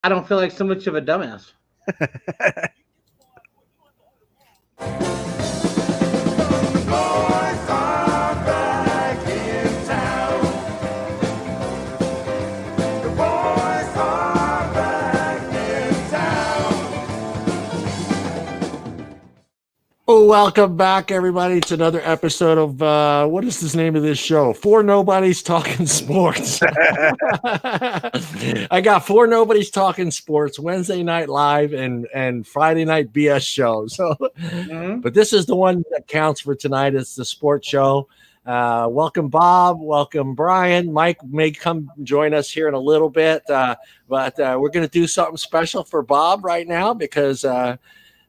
I don't feel like so much of a dumbass. Oh, welcome back, everybody, to another episode of what is the name of this show? Four Nobodies Talking Sports. I got Four Nobodies Talking Sports Wednesday night live and Friday night BS show. So, but this is the one that counts for tonight. It's the sports show. Welcome, Bob. Welcome, Brian. Mike may come join us here in a little bit, but we're going to do something special for Bob right now because.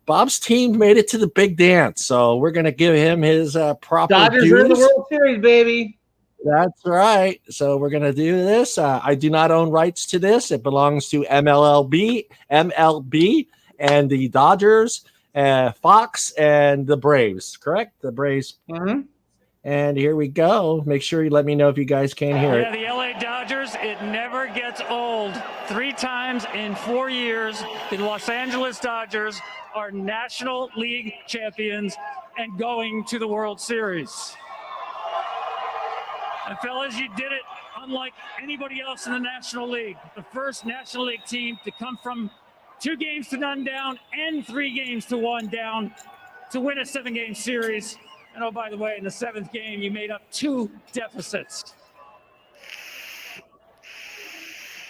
Bob's team made it to the big dance, so we're going to give him his proper Dodgers dues. are in the World Series, baby. That's right. So we're going to do this. I do not own rights to this. It belongs to MLB, and the Dodgers, Fox, and the Braves. Correct? The Braves. Mm-hmm. And here we go. Make sure you let me know if you guys can hear it. The LA Dodgers, it never gets old. 3 times in 4 years, the Los Angeles Dodgers are National League champions and going to the World Series. And fellas, you did it unlike anybody else in the National League. The first National League team to come from 2 games to none down and 3 games to 1 down to win a 7-game series. And oh, by the way, in the 7th game, you made up 2 deficits.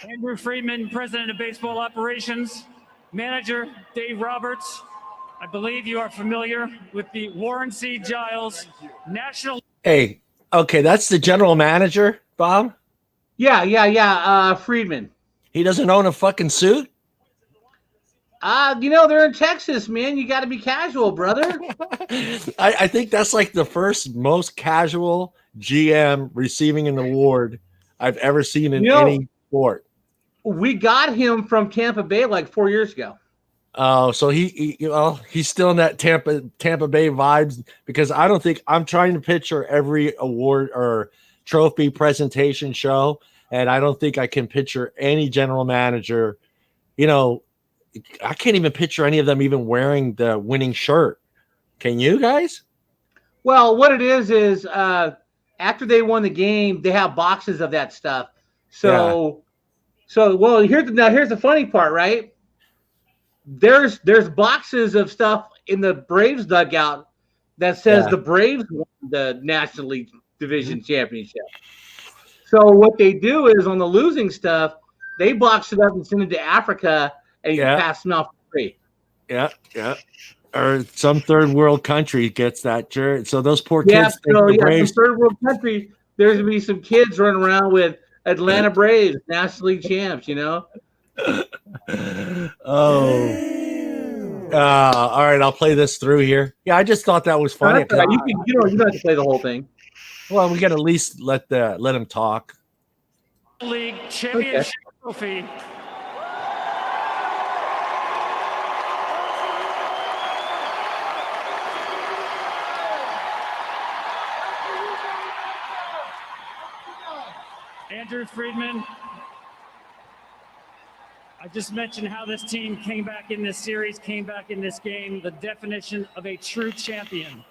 Andrew Friedman, president of baseball operations. Manager Dave Roberts. I believe you are familiar with the Warren C. Giles National. Hey, okay, that's the general manager, Bob? Yeah. Friedman. He doesn't own a fucking suit? They're in Texas, man. You got to be casual, brother. I think that's like the first most casual GM receiving an award I've ever seen in any sport. We got him from Tampa Bay like 4 years ago. Oh, so he's still in that Tampa Bay vibes because I don't think I'm trying to picture every award or trophy presentation show, and I don't think I can picture any general manager. I can't even picture any of them even wearing the winning shirt. Can you guys? Well, what it is after they won the game, they have boxes of that stuff. So here's the funny part, right? There's boxes of stuff in the Braves dugout that says the Braves won the National League Division Championship. So what they do is on the losing stuff, they box it up and send it to Africa, and you pass them off for free. Yeah. Or some third world country gets that shirt. So those poor kids. Some third world country. There's gonna be some kids running around with Atlanta Braves, National League champs. All right. I'll play this through here. Yeah, I just thought that was funny. Right. You don't have to play the whole thing. Well, we got to at least let him talk. League championship trophy. Andrew Friedman, I just mentioned how this team came back in this series, came back in this game, the definition of a true champion.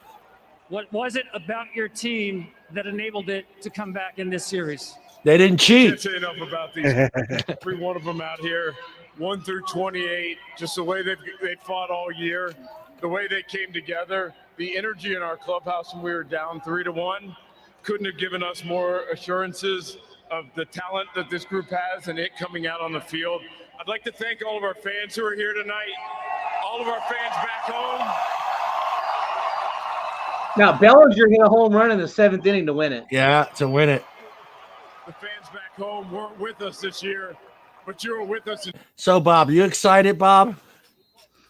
What was it about your team that enabled it to come back in this series? They didn't cheat. Can't say enough about these every one of them out here, 1 through 28, just the way they fought all year, the way they came together, the energy in our clubhouse when we were down 3-1, couldn't have given us more assurances of the talent that this group has and it coming out on the field. I'd like to thank all of our fans who are here tonight, all of our fans back home. Now, Bellinger hit a home run in the 7th inning to win it. Yeah, to win it. The fans back home weren't with us this year, but you were with us. So, Bob, you excited, Bob?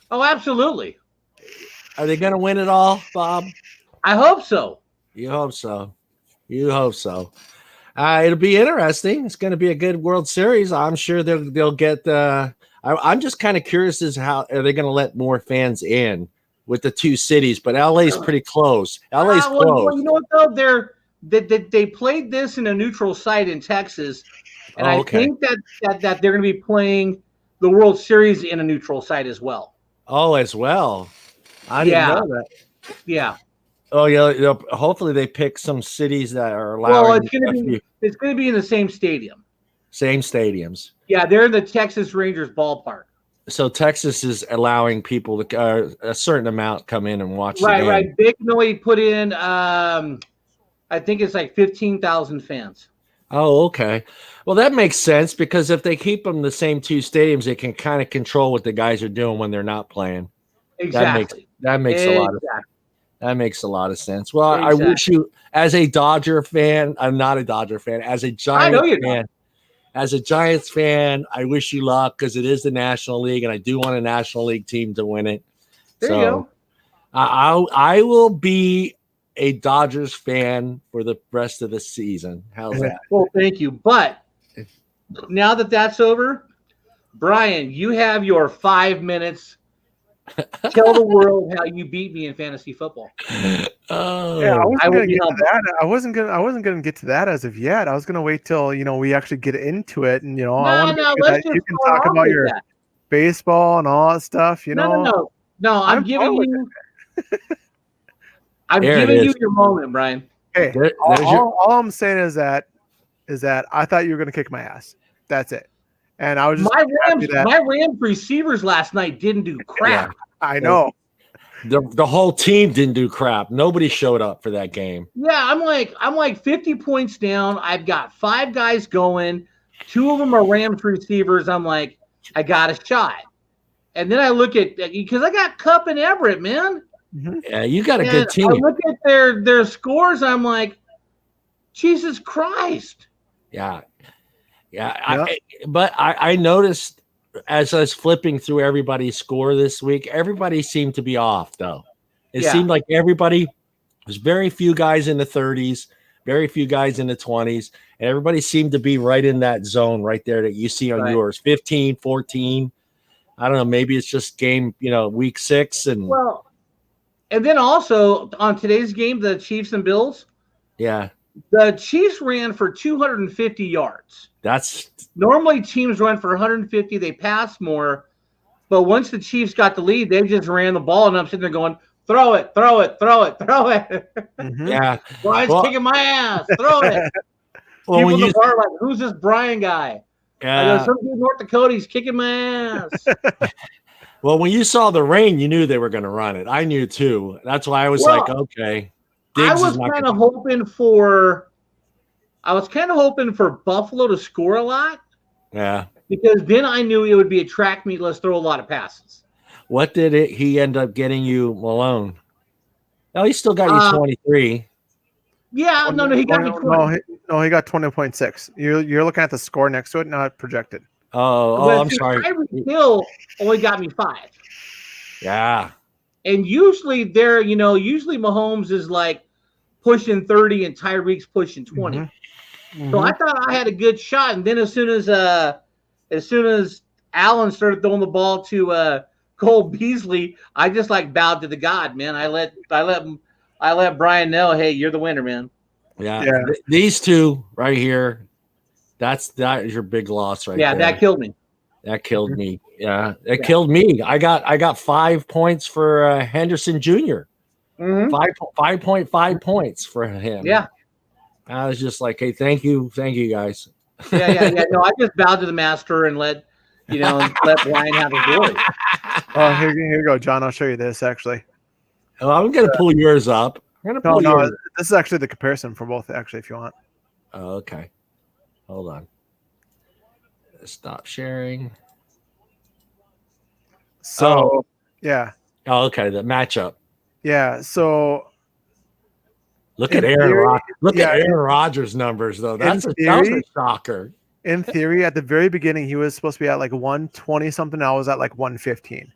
Oh, absolutely. Are they going to win it all, Bob? I hope so. You hope so. It'll be interesting. It's going to be a good World Series. I'm sure they'll get. I'm just kind of curious as how are they going to let more fans in with the 2 cities, but LA's pretty close. LA's close. Well, you know what though? They played this in a neutral site in Texas, and I think that they're going to be playing the World Series in a neutral site as well. Oh, as well. I didn't know that. Yeah. Oh, yeah. Hopefully they pick some cities that are allowing. Well, it's gonna be in the same stadium. Same stadiums. Yeah, they're in the Texas Rangers ballpark. So Texas is allowing people to a certain amount come in and watch. Right, the game. right. They can only put in, I think it's like 15,000 fans. Oh, okay. Well, that makes sense because if they keep them the same two stadiums, they can kind of control what the guys are doing when they're not playing. Exactly. That makes a lot of that makes a lot of sense. Well, I wish you, as a Dodger fan, I'm not a Dodger fan, as a Giants fan. As a Giants fan, I wish you luck because it is the National League, and I do want a National League team to win it. There you go. I will be a Dodgers fan for the rest of the season. How's that? Well, thank you. But now that that's over, Brian, you have your 5 minutes. Tell the world how you beat me in fantasy football. Oh, yeah, I wasn't gonna get to that as of yet. I was gonna wait till we actually get into it, and I want to that you can talk about your baseball and all that stuff. No. I'm giving you. I'm giving you your moment, Brian. Hey, all I'm saying is that I thought you were gonna kick my ass. That's it. And I was just my Rams receivers last night didn't do crap. Yeah, I know. The whole team didn't do crap. Nobody showed up for that game. Yeah, I'm like 50 points down. I've got 5 guys going. 2 of them are Rams receivers. I'm like, I got a shot. And then I look at because I got Kupp and Everett, man. Mm-hmm. Yeah, you got a good team. I look at their scores. I'm like, Jesus Christ. Yeah. Yeah. But I noticed as I was flipping through everybody's score this week, everybody seemed to be off, though. It seemed like there's very few guys in the 30s, very few guys in the 20s, and everybody seemed to be right in that zone right there that you see on yours, 15, 14. I don't know. Maybe it's just game, week 6. And then also on today's game, the Chiefs and Bills. Yeah. The Chiefs ran for 250 yards. That's normally teams run for 150. They pass more, but once the Chiefs got the lead, they just ran the ball, and I'm sitting there going, "Throw it, throw it, throw it, throw it." Mm-hmm. Yeah, Brian's kicking my ass. Throw it. Well, people in the bar like, "Who's this Brian guy?" Yeah, some dude in North Dakota, he's kicking my ass. Well, when you saw the rain, you knew they were going to run it. I knew too. That's why I was like, okay. I was kind of hoping for Buffalo to score a lot. Yeah. Because then I knew it would be a track meet. Let's throw a lot of passes. What did he end up getting you, Malone? No, he still got you 23. Yeah, no, he got me 20. No, he got 20.6. You're looking at the score next to it, not projected. Oh, I'm sorry. Tyreek Hill only got me 5. Yeah. And usually Mahomes is like pushing 30 and Tyreek's pushing 20. Mm-hmm. So I thought I had a good shot. And then as soon as Allen started throwing the ball to Cole Beasley, I just like bowed to the God, man. I let Brian know, hey, you're the winner, man. Yeah. These two right here, that is your big loss right there. Yeah, that killed me. That killed me. Yeah, it killed me. I got 5 points for Henderson Jr. Mm-hmm. 5.5 points for him. Yeah. I was just like, hey, thank you guys. Yeah. No, I just bowed to the master and let Brian have his glory. Oh, here you go, John. I'll show you this actually. Oh, I'm gonna pull yours up. No, this is actually the comparison for both, actually, if you want. Oh, okay. Hold on. Stop sharing. So, yeah. Oh, okay. The matchup. Yeah. So, look at Aaron. Aaron Rodgers' numbers, though. That's a shocker. In theory, at the very beginning, he was supposed to be at like 120 something. I was at like 115,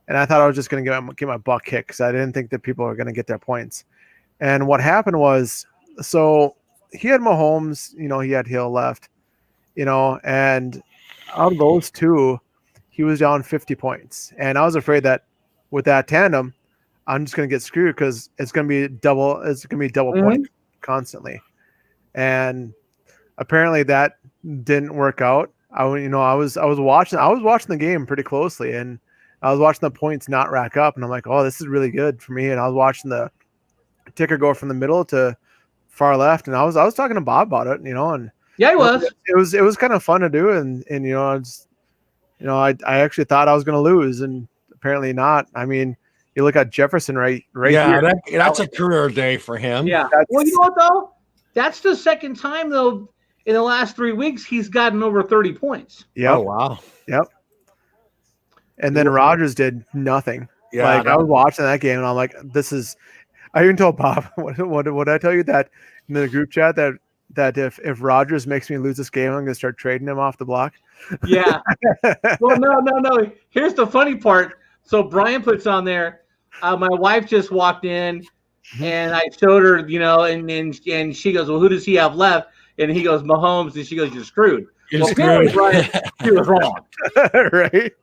and I thought I was just going to get my butt kicked because I didn't think that people were going to get their points. And what happened was, so he had Mahomes. He had Hill left. And out of those two, he was down 50 points. And I was afraid that with that tandem, I'm just going to get screwed because it's going to be double. It's going to be double points constantly. And apparently that didn't work out. I was watching the game pretty closely, and I was watching the points not rack up, and I'm like, oh, this is really good for me. And I was watching the ticker go from the middle to far left, and I was talking to Bob about it, and yeah, it was kind of fun to do, and I actually thought I was going to lose, and apparently not. I mean, you look at Jefferson right yeah, here. that's a career day for him. Yeah. Well, you know what though? That's the second time though in the last 3 weeks he's gotten over 30 points. Yep. Oh wow. Yep. And then Rodgers did nothing. Yeah, I was watching that game, and I'm like, this is. I even told Bob, what I tell you that in the group chat that if Rodgers makes me lose this game, I'm going to start trading him off the block. Yeah. Well, no. Here's the funny part. So Brian puts on there, my wife just walked in, and I showed her, and she goes, well, who does he have left? And he goes, Mahomes, and she goes, you're screwed. You're screwed. Brian, he was wrong. Right.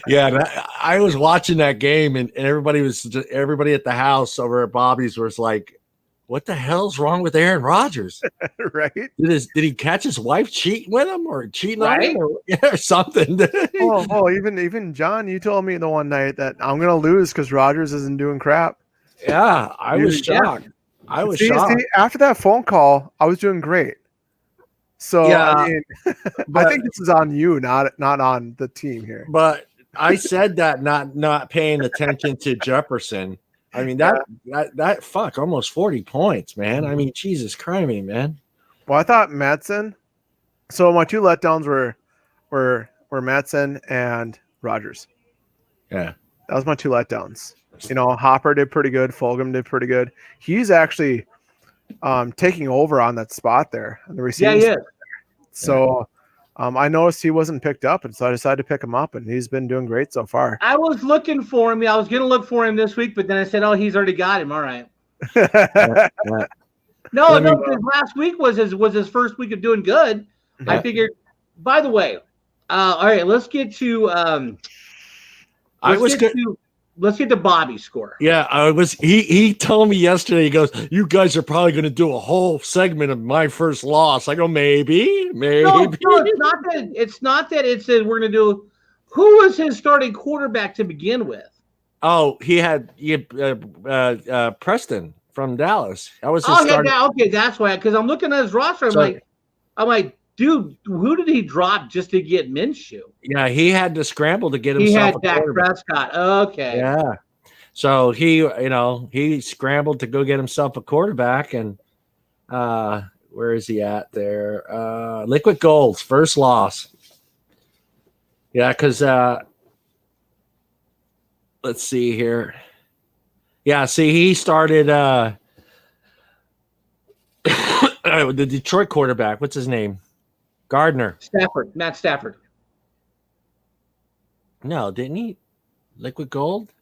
Yeah, I was watching that game, and everybody at the house over at Bobby's was like, "What the hell's wrong with Aaron Rodgers?" Right? Did he catch his wife cheating with him, or cheating on him, or something? Oh, even John, you told me the one night that I'm gonna lose because Rodgers isn't doing crap. Yeah, I was shocked. I was shocked. See, after that phone call, I was doing great. So yeah, I mean, I think this is on you, not on the team here. But I said that not paying attention to Jefferson. I mean that fuck almost 40 points, man. I mean, Jesus crimey, man. Well, I thought Madsen. So my two letdowns were Madsen and Rodgers. Yeah, that was my two letdowns. Hopper did pretty good. Fulgham did pretty good. He's actually taking over on that spot there on the receiving. Yeah. So I noticed he wasn't picked up, and so I decided to pick him up, and he's been doing great so far. I was looking for him. I was going to look for him this week, but then I said, oh, he's already got him. All right. No, because last week was his first week of doing good. Yeah. I figured, by the way, all right, let's get to let's get to Bobby's score. Yeah, he told me yesterday, he goes, you guys are probably going to do a whole segment of my first loss. I go, maybe. No, it's not that we're going to do. Who was his starting quarterback to begin with? Oh, he had Preston from Dallas. That was his starting. Yeah, okay, that's why. Because I'm looking at his roster, I'm like, dude, who did he drop just to get Minshew? Yeah, he had to scramble to get himself. He had Dak Prescott. Okay. Yeah. So he scrambled to go get himself a quarterback, and where is he at there? Liquid Gold's first loss. Yeah, because let's see here. Yeah, see, he started the Detroit quarterback. What's his name? Gardner. Matt Stafford. No, didn't he? Liquid Gold?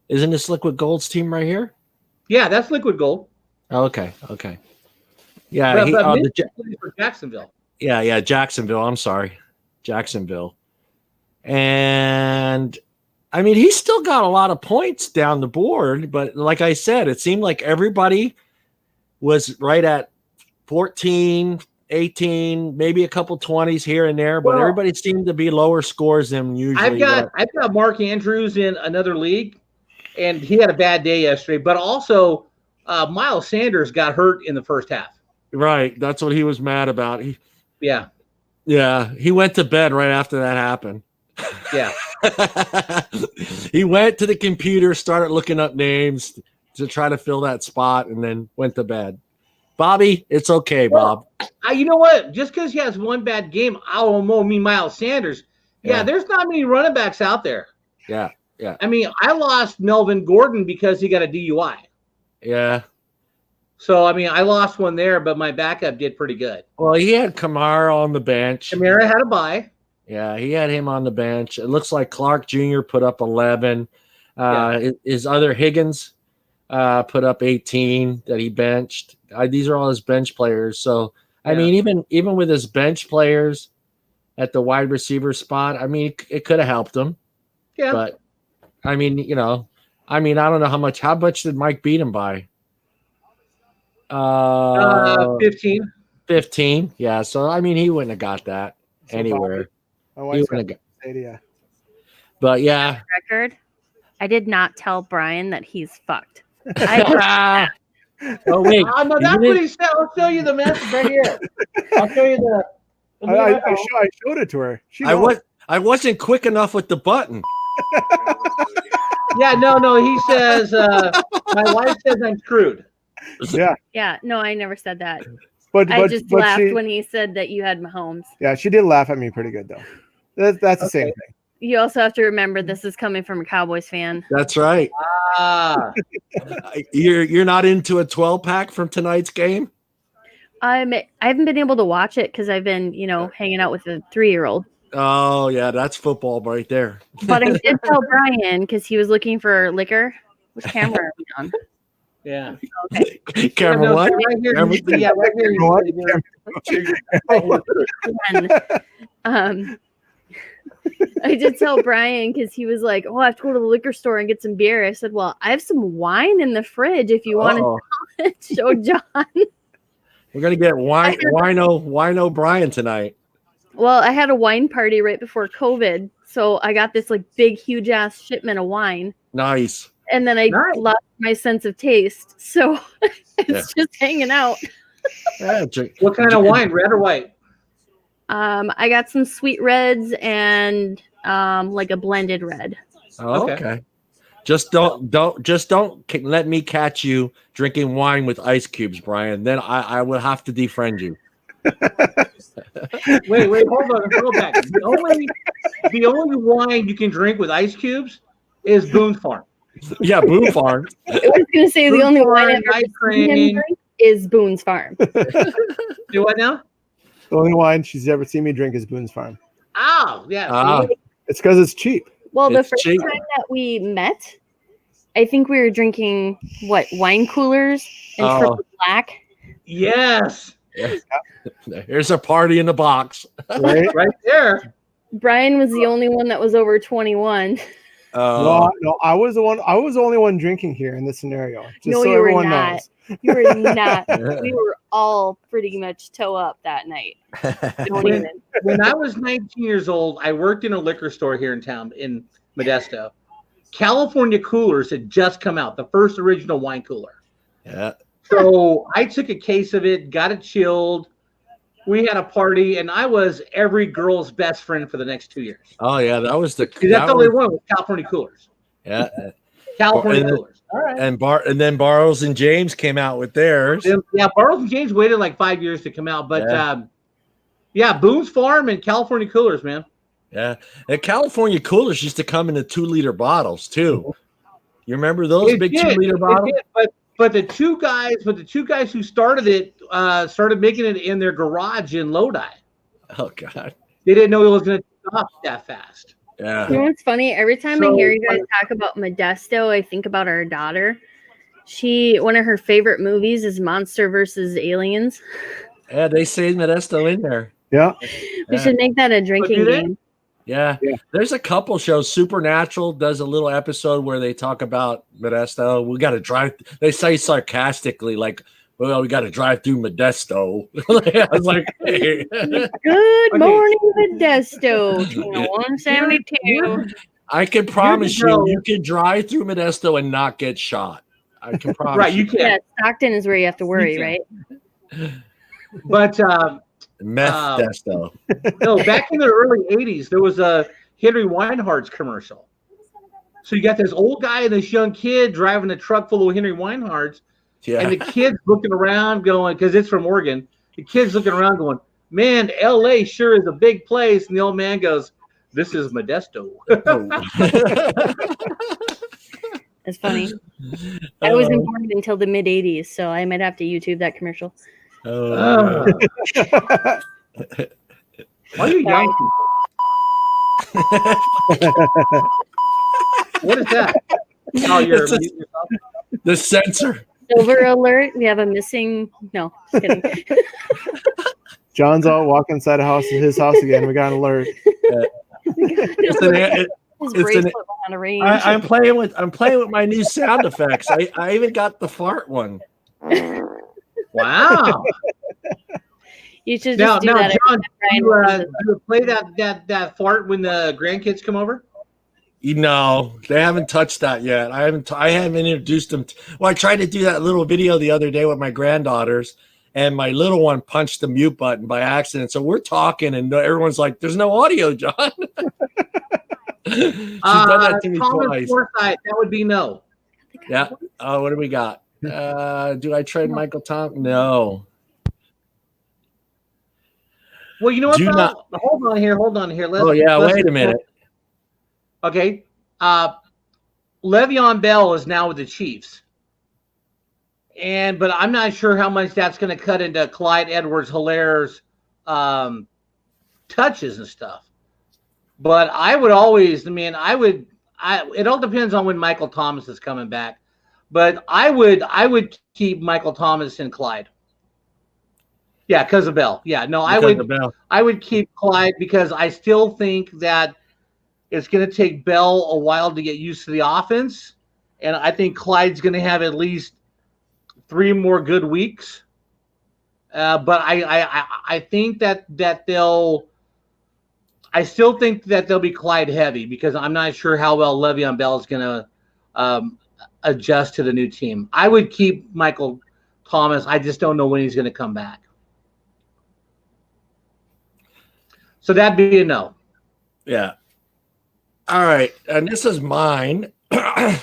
Isn't this Liquid Gold's team right here? Yeah, that's Liquid Gold. Oh, okay. Yeah, for Jacksonville. Yeah, Jacksonville. I'm sorry. Jacksonville. And I mean, he still got a lot of points down the board, but like I said, it seemed like everybody was right at 14, 18, maybe a couple 20s here and there, but everybody seemed to be lower scores than usually. I've got Mark Andrews in another league, and he had a bad day yesterday, but also Miles Sanders got hurt in the first half. Right. That's what he was mad about. Yeah, he went to bed right after that happened. Yeah. He went to the computer, started looking up names to try to fill that spot, and then went to bed. Bobby, it's okay, Bob. You know what? Just because he has one bad game, I'll mean Miles Sanders. Yeah, there's not many running backs out there. Yeah. I mean, I lost Melvin Gordon because he got a DUI. Yeah. So, I mean, I lost one there, but my backup did pretty good. Well, he had Kamara on the bench. Kamara had a bye. Yeah, he had him on the bench. It looks like Clark Jr. put up 11. His other Higgins put up 18 that he benched. These are all his bench players. So, I mean, even with his bench players at the wide receiver spot, I mean, it could have helped him. Yeah. But, I mean, I don't know how much did Mike beat him by? 15. 15. Yeah. So I mean, he wouldn't have got that anywhere. My He wife's wouldn't got have got, yeah. but yeah. Record. I did not tell Brian that he's fucked. Oh wait. Oh, no, that's what he said. I'll show you the message right here. I'll show you the. I showed it to her. I wasn't quick enough with the button. Yeah, no. He says, my wife says I'm screwed. Yeah. Yeah, no, I never said that. But I just laughed when he said that you had Mahomes. Yeah, she did laugh at me pretty good though. That's the same thing. You also have to remember this is coming from a Cowboys fan. That's right. You're not into a 12-pack from tonight's game? I haven't been able to watch it because I've been, hanging out with a 3-year-old. Oh yeah, that's football right there. But I did tell Brian because he was looking for liquor. Which camera are we on? Yeah. Okay. Camera one. Right here. Yeah, right here. I did tell Brian because he was like, "Oh, I have to go to the liquor store and get some beer." I said, "Well, I have some wine in the fridge if you want to show John." We're gonna get wino Brian tonight. Well, I had a wine party right before COVID, so I got this like big, huge ass shipment of wine. Nice. And then I lost my sense of taste, so it's just hanging out. What kind of wine, red or white? I got some sweet reds and like a blended red. Oh, okay. Just don't let me catch you drinking wine with ice cubes, Brian. Then I will have to defriend you. Wait, hold on, go back. The only wine you can drink with ice cubes is Boone's Farm. Yeah, Boone Farm. I was gonna say the only wine I've ever seen him drink is Boone's Farm. Do what now? The only wine she's ever seen me drink is Boone's Farm. Oh, yeah. It's because it's cheap. Well, the first time that we met, I think we were drinking wine coolers and Triple Black. Yes. Here's a party in the box. Right there. Brian was the only one that was over 21. No, I was the only one drinking here in this scenario. Just no, so you everyone were not. knows. You were not. We were all pretty much toe up that night. When I was 19 years old, I worked in a liquor store here in town in Modesto. California Coolers had just come out, the first original wine cooler. Yeah. So I took a case of it, got it chilled. We had a party, and I was every girl's best friend for the next 2 years. Oh yeah, that was the. That's all they wanted was California Coolers. Yeah. California Coolers. All right. And then Barrows and James came out with theirs. Yeah, Barrows and James waited like 5 years to come out, but Boone's Farm and California Coolers, man. Yeah, and California Coolers used to come in the 2-liter bottles too. You remember those big 2-liter bottles? But the two guys who started it started making it in their garage in Lodi. Oh God! They didn't know it was going to take off that fast. Yeah. You know what's funny? Every time I hear you guys talk about Modesto, I think about our daughter. One of her favorite movies is Monster vs. Aliens. Yeah, they say Modesto in there. Yeah. We should make that a drinking game. Yeah. There's a couple shows. Supernatural does a little episode where they talk about Modesto. We got to drive. They say sarcastically, like, well, we got to drive through Modesto. I was like, hey. Good morning, Modesto. 172. I can promise you can drive through Modesto and not get shot. I can promise. Right, you can. Yeah, Stockton is where you have to worry, right? But Modesto. No, back in the early 80s, there was a Henry Weinhardt's commercial. So you got this old guy and this young kid driving a truck full of Henry Weinhardt's. Yeah. And the kid's looking around going, because it's from Oregon, the kid's looking around going, man, LA sure is a big place. And the old man goes, this is Modesto. That's funny. I wasn't born until the mid 80s, so I might have to YouTube that commercial. Why are you young people? What is that? Oh, you're the sensor. Silver alert. We have a missing. No, just kidding. John's out walking inside his house again. We got an alert. I'm playing with my new sound effects. I even got the fart one. Wow. You should just do that. John, you play that fart when the grandkids come over? No, they haven't touched that yet. I haven't introduced them. Well, I tried to do that little video the other day with my granddaughters, and my little one punched the mute button by accident. So we're talking, and everyone's like, "There's no audio, John." She's done that to me twice. Forsythe, that would be no. Yeah. Oh, what do we got? Do I trade Michael Thomas? No. Well, you know what? Hold on here. Wait a minute. Okay. Le'Veon Bell is now with the Chiefs. But I'm not sure how much that's going to cut into Clyde Edwards-Hilaire's touches and stuff. But I would always, it all depends on when Michael Thomas is coming back. But I would keep Michael Thomas and Clyde. Yeah, because of Bell. Yeah, no, I would keep Clyde because I still think that it's going to take Bell a while to get used to the offense, and I think Clyde's going to have at least 3 more good weeks. But I think that they'll. I still think that they'll be Clyde heavy because I'm not sure how well Le'Veon Bell is going to adjust to the new team. I would keep Michael Thomas. I just don't know when he's going to come back. So that'd be a no. Yeah. All right. And this is mine.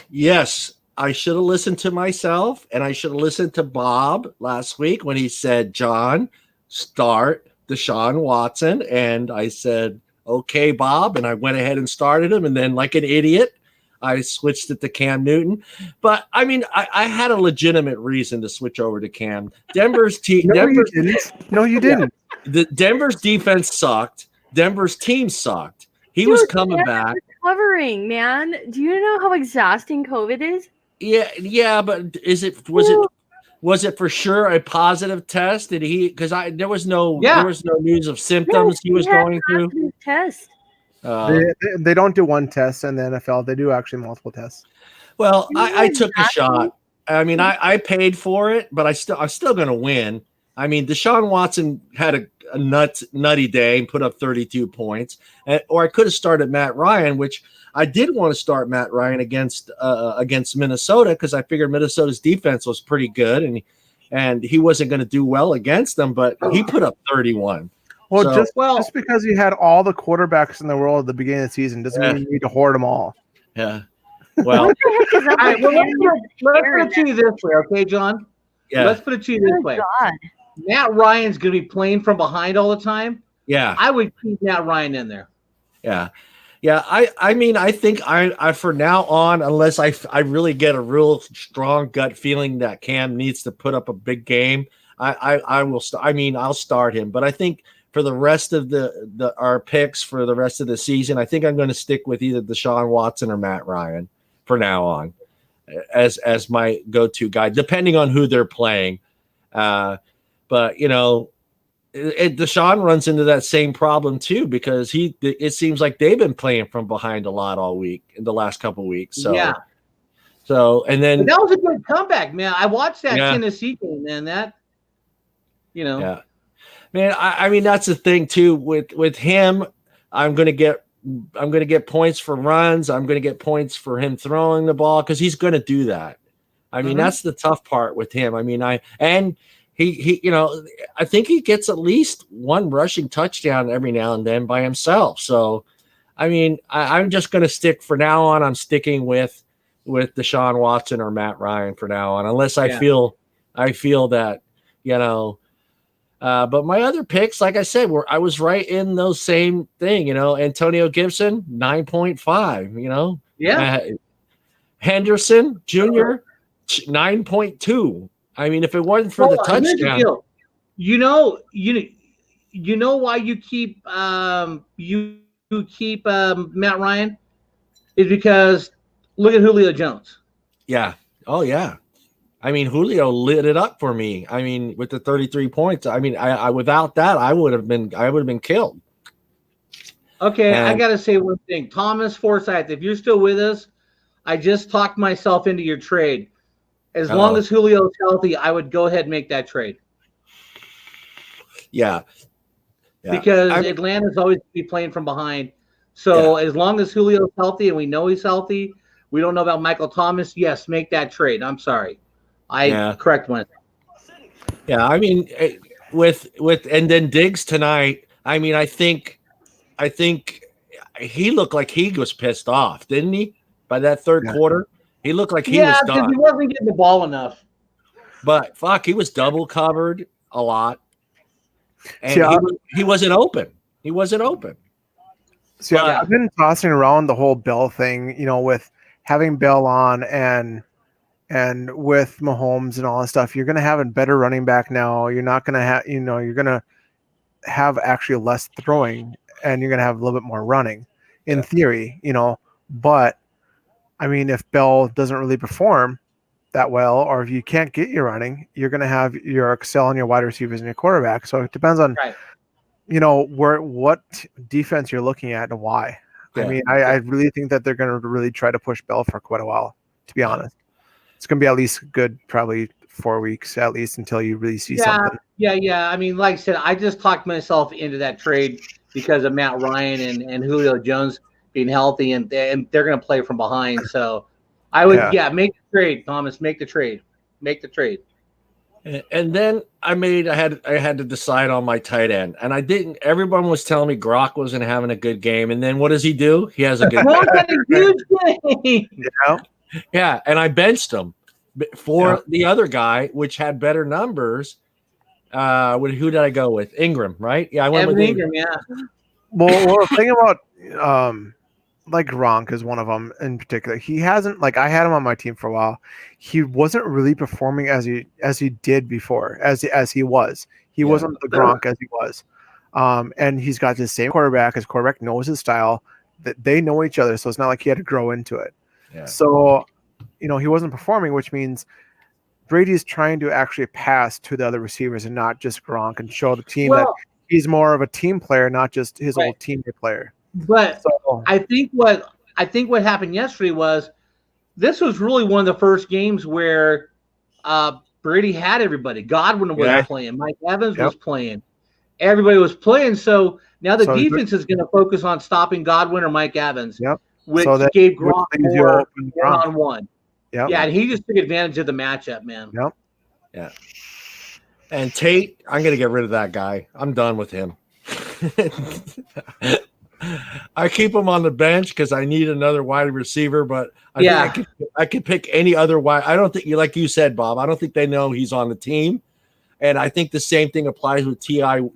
Yes, I should have listened to myself, and I should have listened to Bob last week when he said, John, start Deshaun Watson. And I said, okay, Bob. And I went ahead and started him. And then, like an idiot, I switched it to Cam Newton. But, I had a legitimate reason to switch over to Cam. Denver's team. No, you didn't. The Denver's defense sucked. Denver's team sucked. He was coming back. Recovering, man. Do you know how exhausting COVID is? Yeah, but was it for sure a positive test? Did he? Because there was no news of symptoms he was going through. Test. They don't do one test in the NFL. They do actually multiple tests. Well, I took a shot. I paid for it, but I'm still going to win. Deshaun Watson had a nutty day and put up 32 points. Or I could have started Matt Ryan, which I did want to start Matt Ryan against Minnesota because I figured Minnesota's defense was pretty good and he wasn't going to do well against them, but he put up 31. Well, just because you had all the quarterbacks in the world at the beginning of the season doesn't mean you need to hoard them all. Yeah. Well, let's put it to you this way, okay, John? Yeah. Let's put it to you this way. God. Matt Ryan's going to be playing from behind all the time. Yeah. I would keep Matt Ryan in there. Yeah. Yeah. I think I for now on, unless I really get a real strong gut feeling that Cam needs to put up a big game, I will I'll start him. But I think for the rest of our picks for the rest of the season, I think I'm going to stick with either Deshaun Watson or Matt Ryan for now on as my go-to guy, depending on who they're playing. But Deshaun runs into that same problem too because it seems like they've been playing from behind a lot all week in the last couple of weeks. So yeah. So and then but that was a good comeback, man. I watched that Tennessee game, man. Yeah, man. That's the thing too with him. I'm gonna get points for runs. I'm gonna get points for him throwing the ball because he's gonna do that. That's the tough part with him. He I think he gets at least one rushing touchdown every now and then by himself. So, I'm just going to stick for now on. I'm sticking with Deshaun Watson or Matt Ryan for now on, unless I feel that, but my other picks, like I said, I was right in those same thing, Antonio Gibson, 9.5, Henderson Jr., 9.2. If it wasn't for the touchdown, you know why you keep Matt Ryan is because look at Julio Jones. Yeah. Oh yeah. Julio lit it up for me. With the 33 points. I without that I would have been killed. Okay, I gotta say one thing, Thomas Forsythe. If you're still with us, I just talked myself into your trade. As long as Julio's healthy, I would go ahead and make that trade. Yeah. Because Atlanta's always be playing from behind. So as long as Julio's healthy and we know he's healthy, we don't know about Michael Thomas. Yes, make that trade. I'm sorry. Correct one. Yeah, I mean, with and then Diggs tonight. I mean, I think he looked like he was pissed off, didn't he? By that third quarter, he looked like he was done. Yeah, because he wasn't getting the ball enough. But fuck, he was double covered a lot, and he wasn't open. He wasn't open. See, I've been tossing around the whole Bell thing, with having Bell on and with Mahomes and all that stuff. You're going to have a better running back now. You're not going to have, you're going to have actually less throwing, and you're going to have a little bit more running in theory, But I mean, if Bell doesn't really perform that well, or if you can't get your running, you're going to have your excel on your wide receivers and your quarterback. So it depends on, what defense you're looking at and why. I mean, I really think that they're going to really try to push Bell for quite a while, to be honest. It's going to be at least good, probably 4 weeks at least, until you really see something. Yeah. I mean, like I said, I just talked myself into that trade because of Matt Ryan and Julio Jones being healthy, and they're going to play from behind. So I would, make the trade, Thomas. Make the trade. And then I had to decide on my tight end, and I didn't. Everyone was telling me Gronk wasn't having a good game, and then what does he do? He has a good game. Yeah, and I benched him for the other guy, which had better numbers. Who did I go with? Ingram, right? Yeah, I went with Ingram. Yeah. Well, the thing about like Gronk is one of them in particular. He hasn't, like, I had him on my team for a while. He wasn't really performing as he did before, as he was. He wasn't the Gronk as he was. And he's got the same quarterback. His quarterback knows his style. That they know each other, so it's not like he had to grow into it. Yeah. So, he wasn't performing, which means Brady's trying to actually pass to the other receivers and not just Gronk, and show the team that he's more of a team player, not just his old teammate player. But I think what happened yesterday was this was really one of the first games where Brady had everybody. Godwin was playing. Mike Evans was playing. Everybody was playing. So now the defense is going to focus on stopping Godwin or Mike Evans, which gave Gronk more one-on-one. Yep. Yeah, and he just took advantage of the matchup, man. Yep. Yeah. And Tate, I'm going to get rid of that guy. I'm done with him. I keep him on the bench because I need another wide receiver, but I could pick any other wide. I don't think like you said, Bob. I don't think they know he's on the team, and I think the same thing applies with T.Y.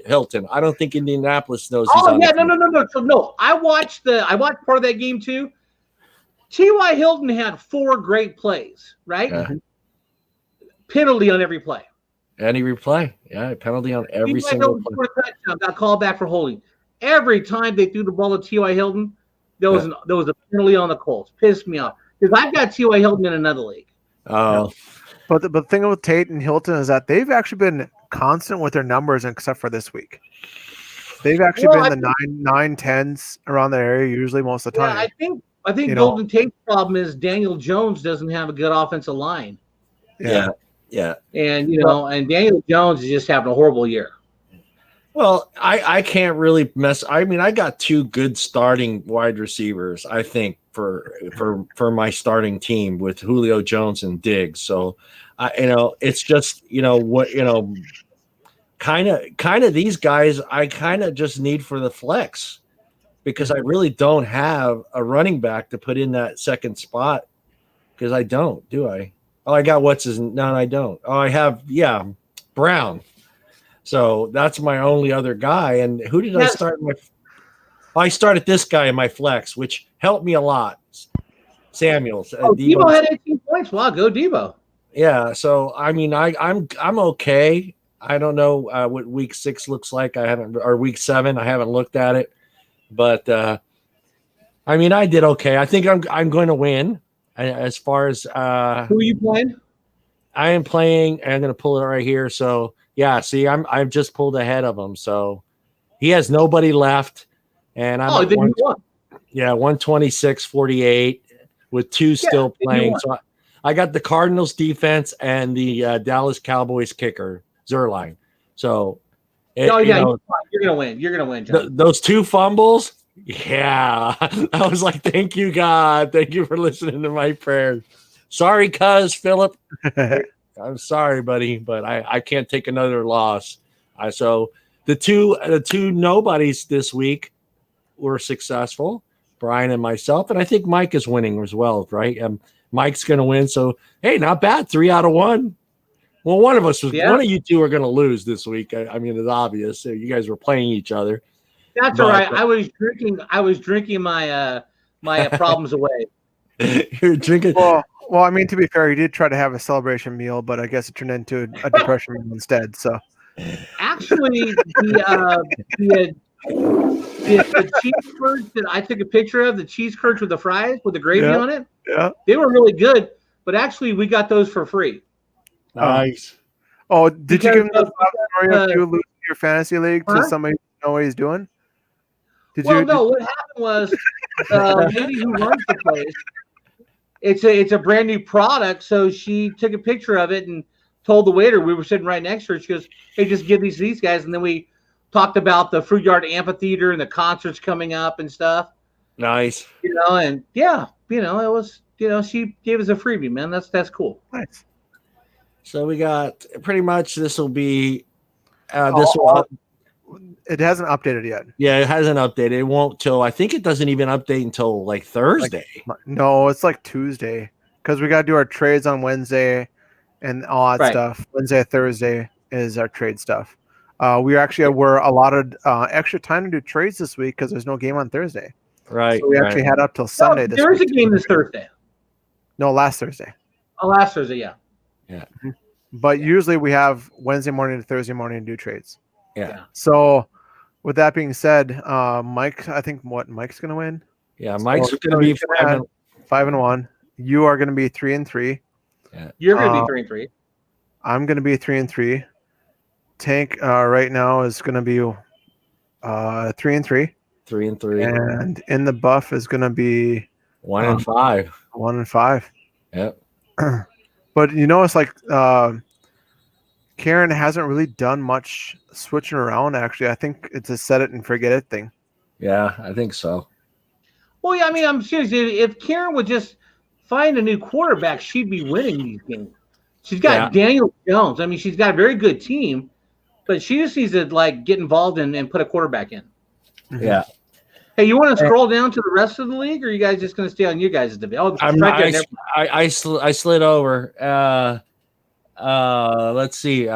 Hilton. I don't think Indianapolis knows. He's on the team. No. I watched part of that game too. T.Y. Hilton had 4 great plays, right? Penalty on every play. Penalty on every single play. Touchdown, got called back for holding. Every time they threw the ball to T.Y. Hilton, there was a penalty on the Colts. Pissed me off because I've got T.Y. Hilton in another league. Oh, but the thing with Tate and Hilton is that they've actually been constant with their numbers, except for this week. They've actually been in the 9-10s around the area usually most of the time. I think Golden Tate's problem is Daniel Jones doesn't have a good offensive line. Yeah. And and Daniel Jones is just having a horrible year. Well, I can't really mess. I mean, I got 2 good starting wide receivers, I think, for my starting team with Julio Jones and Diggs. So, it's just kind of these guys I kind of just need for the flex, because I really don't have a running back to put in that second spot, because I don't, do I? Oh, I got no, I don't. Oh, I have, Brown. So that's my only other guy. And who did I start? I started this guy in my flex, which helped me a lot. Samuels. Debo had 18 points. Wow, go Debo. Yeah. So I mean, I'm okay. I don't know what week 6 looks like. Or week 7. I haven't looked at it, but I mean, I did okay. I think I'm going to win. As far as who are you playing? I am playing. I'm going to pull it right here. So. Yeah, see, I've just pulled ahead of him, so he has nobody left, and I'm then you won. 126-48 with 2 still playing. So I got the Cardinals defense and the Dallas Cowboys kicker Zerline. So, You're gonna win. You're gonna win, John. Those 2 fumbles. Yeah, I was like, thank you, God. Thank you for listening to my prayers. Sorry, Philip. I'm sorry, buddy, but I can't take another loss. So the two nobodies this week were successful, Brian and myself, and I think Mike is winning as well, right? Mike's going to win. So hey, not bad. 3 out of 1. Well, one of you two are going to lose this week. I mean, it's obvious. You guys were playing each other. That's all right. I was drinking my my problems away. You're drinking. Well, I mean, to be fair, he did try to have a celebration meal, but I guess it turned into a depression meal instead. So, actually, the cheese curds that I took a picture of, the cheese curds with the fries with the gravy on it, they were really good. But actually, we got those for free. Nice. Oh, did you give him the story of you losing your fantasy league to somebody who know what he's doing? No. What happened was the lady who runs the place. It's a brand new product, so she took a picture of it and told the waiter. We were sitting right next to her. She goes, "Hey, just give these to these guys." And then we talked about the Fruit Yard Amphitheater and the concerts coming up and stuff. Nice. And it was, she gave us a freebie, man. That's cool. Nice. So we got pretty much this will be it hasn't updated yet. Yeah, it hasn't updated. It won't till I think it doesn't even update until like Thursday. No, it's like Tuesday because we got to do our trades on Wednesday and all that stuff. Wednesday, Thursday is our trade stuff. We're allotted extra time to do trades this week because there's no game on Thursday. Right. So we actually had up till Sunday. There is a game this Thursday. No, last Thursday. Oh, last Thursday, yeah. Yeah. But usually we have Wednesday morning to Thursday morning to do trades. Yeah. So with that being said, Mike, I think Mike's going to win. Yeah, Mike's going to be 5-1. You are going to be 3-3. Yeah. You're going to be 3-3. I'm going to be 3-3. Tank right now is going to be 3-3. 3-3. And in the buff is going to be 1-5. 1-5. Yep. But it's like Karen hasn't really done much switching around. Actually, I think it's a set it and forget it thing. Yeah, I think so. Well, yeah, I mean, I'm serious. If Karen would just find a new quarterback, she'd be winning these games. She's got Daniel Jones. I mean, she's got a very good team, but she just needs to get involved and put a quarterback in. Yeah. Hey, you want to scroll down to the rest of the league, or are you guys just going to stay on you guys' division? I slid over. Let's see.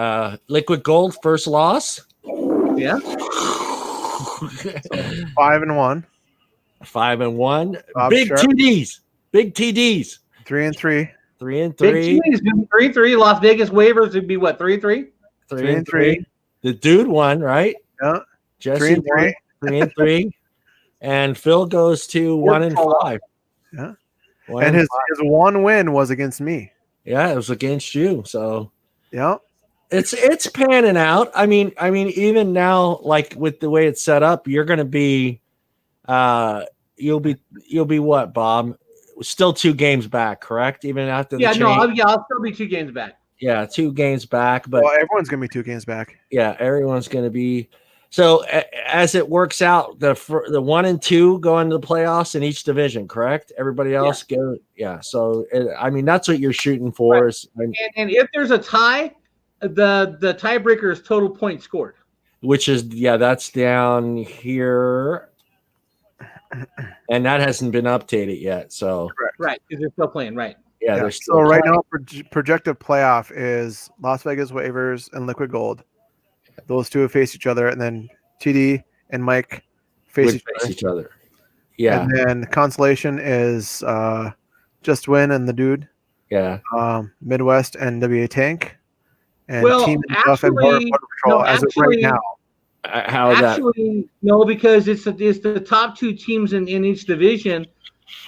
Liquid Gold first loss. Yeah. 5-1. 5-1. Big TDs. Big TDs. 3-3. 3-3. Big TDs. 3-3. Las Vegas waivers would be what? 3-3. 3-3. The dude won, right? Yeah. Jesse 3-3. And Phil goes to 1-5. Yeah. And his one win was against me. Yeah, it was against you. So yeah, it's panning out. I mean, even now, like with the way it's set up, you're going to be, you'll be what, Bob? Still 2 games back, correct? Even after the I'll still be 2 games back. Yeah, 2 games back, but everyone's going to be 2 games back. Yeah, everyone's going to be. So as it works out, the 1 and 2 go into the playoffs in each division, correct? Everybody else go. Yeah. So that's what you're shooting for. Right. And if there's a tie, the tiebreaker is total points scored. Which is that's down here, and that hasn't been updated yet. So right, because they're still playing. Right. Yeah. They're still so right now, projected playoff is Las Vegas Waivers and Liquid Gold. Those 2 face each other, and then TD and Mike face each other. Yeah. And then consolation is Just Win and the Dude. Yeah. Midwest and WA Tank. And Team and Buff and Border Patrol as of right now. How is that? No, because it's the top 2 teams in each division.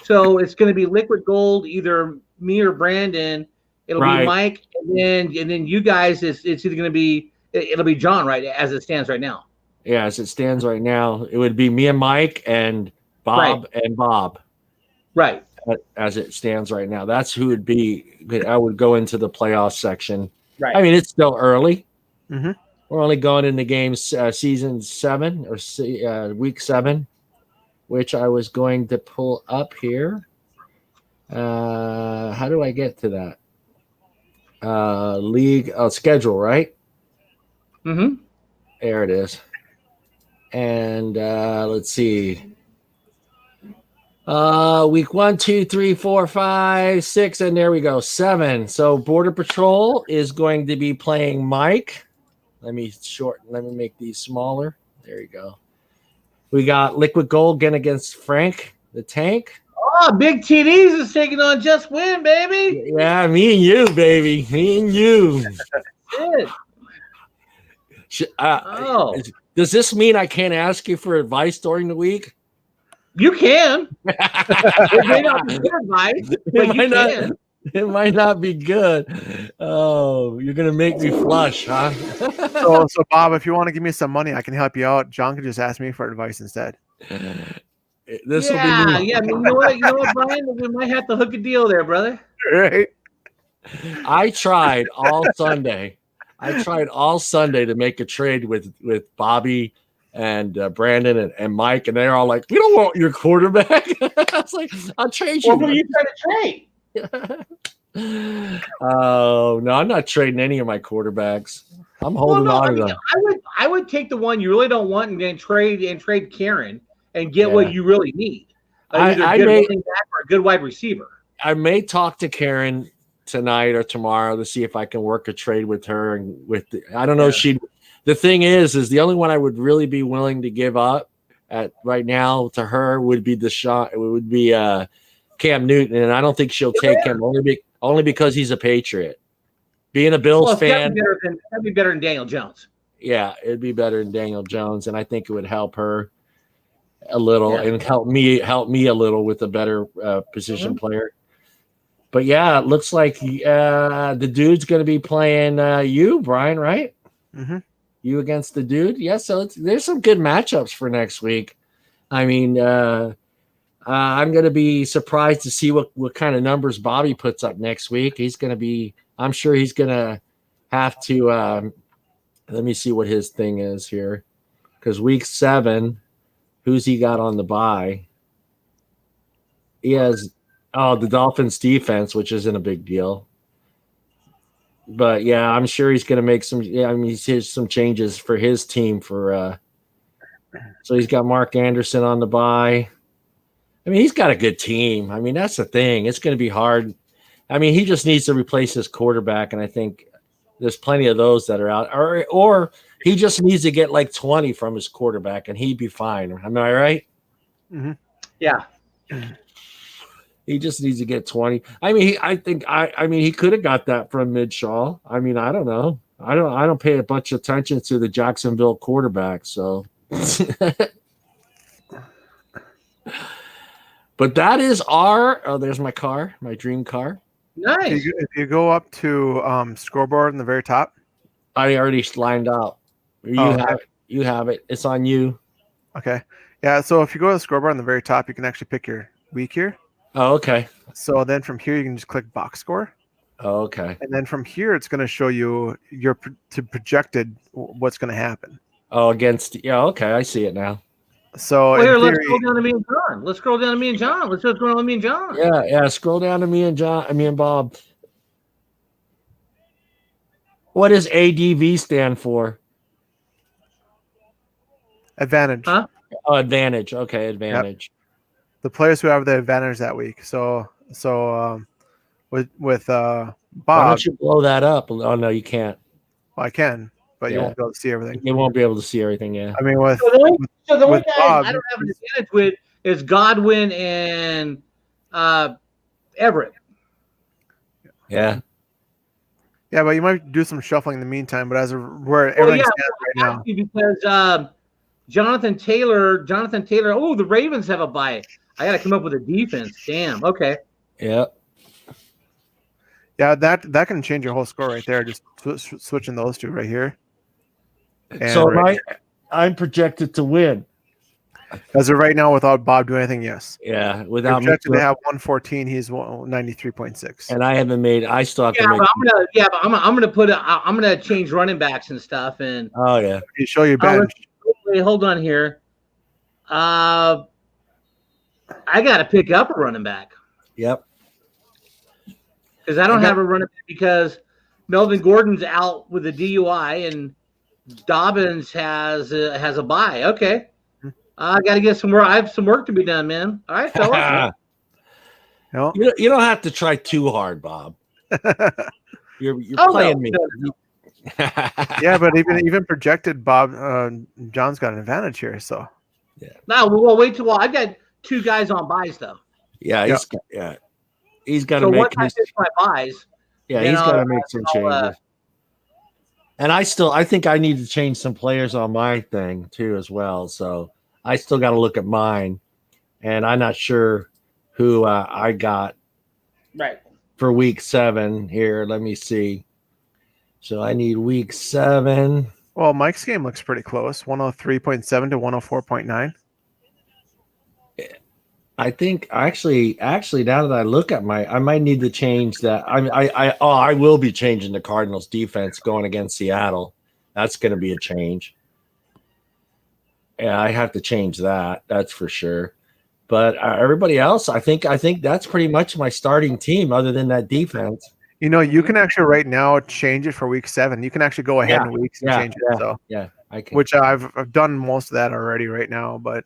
So it's going to be Liquid Gold, either me or Brandon. It'll be Mike, and then you guys. It's either going to be. It'll be John, right, as it stands right now. Yeah, as it stands right now, it would be me and Mike and Bob and Bob. Right. As it stands right now. That's who would be. I would go into the playoff section. Right. I mean, it's still early. Mm-hmm. We're only going into games season 7 or week 7, which I was going to pull up here. How do I get to that? League schedule, right? Mm-hmm. There it is. And let's see. Week 1, 2, 3, 4, 5, 6, and there we go. 7. So Border Patrol is going to be playing Mike. Let me make these smaller. There you go. We got Liquid Gold against Frank the Tank. Oh, Big TDs is taking on Just Win, baby. Yeah, me and you, baby. Me and you. Does this mean I can't ask you for advice during the week? You can. It may not be good advice, but you can. It might not be good. Oh, you're gonna make me flush, huh? So Bob, if you want to give me some money, I can help you out. John could just ask me for advice instead. This will be me. Yeah. You know what, Brian? We might have to hook a deal there, brother. Right. I tried all Sunday. To make a trade with Bobby and Brandon and Mike, and they're all like, "We don't want your quarterback." I was like, "I'll trade you." Well, who are you trying to trade? Oh no, I'm not trading any of my quarterbacks. I'm holding on to them. I would take the one you really don't want and then trade Karen and get what you really need. Either a good running back or a good wide receiver. I may talk to Karen tonight or tomorrow to see if I can work a trade with her and I don't know. The thing is the only one I would really be willing to give up at right now to her would be Cam Newton, and I don't think she'll take him only because he's a Patriot. Being a Bills fan, that'd be better than Daniel Jones. Yeah, it'd be better than Daniel Jones, and I think it would help her a little and help me a little with a better position player. But yeah, it looks like the dude's going to be playing you, Brian, right? Mm-hmm. You against the dude, yeah. So there's some good matchups for next week. I mean, I'm going to be surprised to see what kind of numbers Bobby puts up next week. I'm sure he's going to have to. Let me see what his thing is here, because week 7, who's he got on the bye? He has the Dolphins defense, which isn't a big deal. But yeah, I'm sure he's going to make some. Yeah, I mean, he's some changes for his team so he's got Mark Anderson on the bye. I mean, he's got a good team. I mean, that's the thing. It's going to be hard. I mean, he just needs to replace his quarterback, and I think there's plenty of those that are out. Or he just needs to get like 20 from his quarterback, and he'd be fine. Am I right? Mm-hmm. Yeah. He just needs to get 20. I mean, I mean, he could have got that from Midshaw. I mean, I don't know. I don't pay a bunch of attention to the Jacksonville quarterback, so. But that is there's my car, my dream car. Nice. If you go up to scoreboard in the very top. I already lined up. You have it. It's on you. Okay. Yeah, so if you go to the scoreboard on the very top, you can actually pick your week here. Oh, okay. So then from here, you can just click box score. Oh, okay. And then from here, it's going to show you your projected what's going to happen. Oh, okay. I see it now. So let's scroll down to me and John. Let's scroll down to me and John. Let's just go on me and John. Yeah. Scroll down to me and John. Me and Bob. What does ADV stand for? Advantage. Huh? Oh, advantage. Okay, advantage. Yep. The players who have the advantage that week. So with Bob. Why don't you blow that up? Oh no, you can't. Well, I can, but you won't be able to see everything. You won't be able to see everything. Yeah. I mean, the one guy Bob, I don't have an advantage with is Godwin and Everett. Yeah. Yeah, but you might do some shuffling in the meantime. But where everything stands right now, because Jonathan Taylor. Oh, the Ravens have a bye. I got to come up with a defense. Damn. Okay. Yeah. Yeah, that can change your whole score right there. Just switching those two right here. So I'm projected to win. As of right now, without Bob doing anything, yes. Yeah, without me. Projected to have 114. He's 93.6. And I haven't made. I still have to make. I'm gonna change running backs and stuff. And oh yeah, you show your bench. Wait, hold on here. I got to pick up a running back. Yep. Because I don't have a running back because Melvin Gordon's out with a DUI and Dobbins has a bye. Okay. I got to get some work. I have some work to be done, man. All right, fellas. You don't have to try too hard, Bob. You're playing me. Yeah, but even projected, Bob John's got an advantage here. So yeah. No, we'll wait till I've got 2 guys on buys though. Yeah, he's got to make my buys. Yeah, he's got to make some changes. And I think I need to change some players on my thing too as well. So I still got to look at mine, and I'm not sure who I got right for week 7 here. Let me see. So I need week 7. Well, Mike's game looks pretty close. 103.7 to 104.9. I think actually now that I look at I might need to change that. I will be changing the Cardinals defense going against Seattle. That's going to be a change. Yeah, I have to change that. That's for sure. But everybody else, I think that's pretty much my starting team other than that defense. You can actually right now change it for week 7. You can actually go ahead in weeks and change it. So I can. Which I've done most of that already right now, but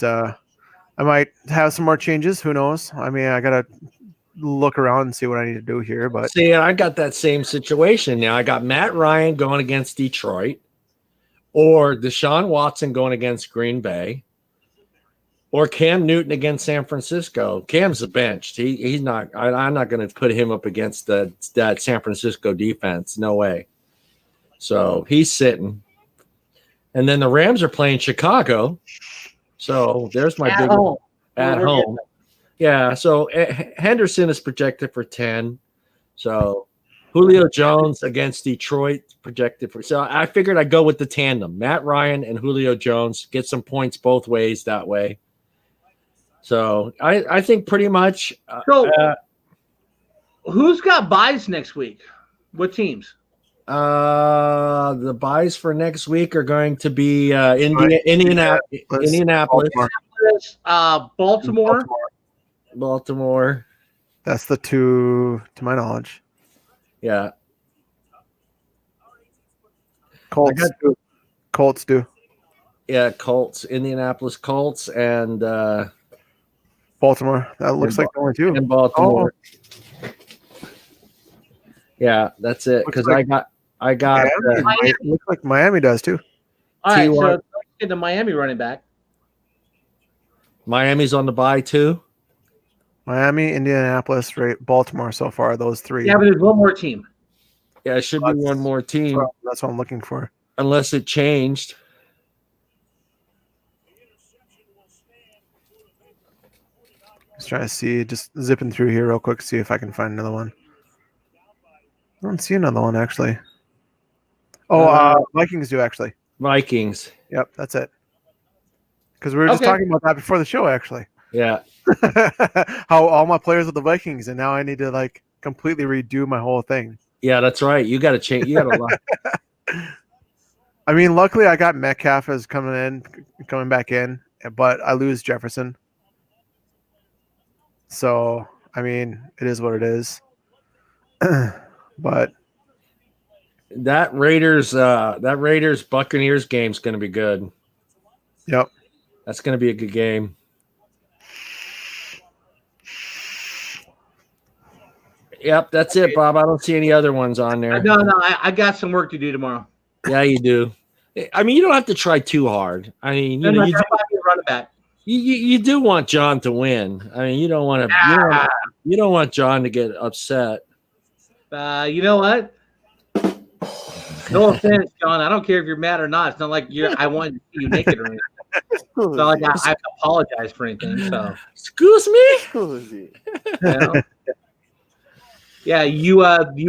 I might have some more changes. Who knows? I mean, I gotta look around and see what I need to do here. But see, I got that same situation now. I got Matt Ryan going against Detroit, or Deshaun Watson going against Green Bay, or Cam Newton against San Francisco. Cam's a bench. He's not. I'm not going to put him up against that San Francisco defense. No way. So he's sitting. And then the Rams are playing Chicago. So there's my big at home. Yeah. So Henderson is projected for 10. So Julio Jones against Detroit projected for. So I figured I'd go with the tandem, Matt Ryan and Julio Jones, get some points both ways that way. So I think pretty much. Who's got buys next week? What teams? The buys for next week are going to be Indianapolis, Baltimore. That's the 2 to my knowledge. Yeah. Colts do. Yeah, Colts, Indianapolis Colts, and Baltimore. That looks like the only 2. And Baltimore. Yeah, that's it. Because I got. It looks like Miami does too. All right, so let's get the Miami running back. Miami's on the bye too. Miami, Indianapolis, Baltimore. So far, those 3. Yeah, but there's one more team. Yeah, it should be one more team. That's what I'm looking for. Unless it changed. Just trying to see, just zipping through here real quick, see if I can find another one. I don't see another one actually. Vikings do actually. Vikings. Yep, that's it. Because we were just talking about that before the show, actually. Yeah. How all my players are the Vikings, and now I need to completely redo my whole thing. Yeah, that's right. You got to change. You got to lot. I mean, luckily I got Metcalf as coming back in, but I lose Jefferson. So I mean, it is what it is. But that Raiders Buccaneers game is going to be good. Yep, that's going to be a good game. Yep, that's it, Bob. I don't see any other ones on there. No, I got some work to do tomorrow. Yeah, you do. I mean, you don't have to try too hard. I mean, you do want John to win. I mean, you don't want to. You don't want John to get upset. You know what? No offense, John. I don't care if you're mad or not. It's not like I want to see you naked or anything. It's not like I apologize for anything. So, excuse me. Yeah, you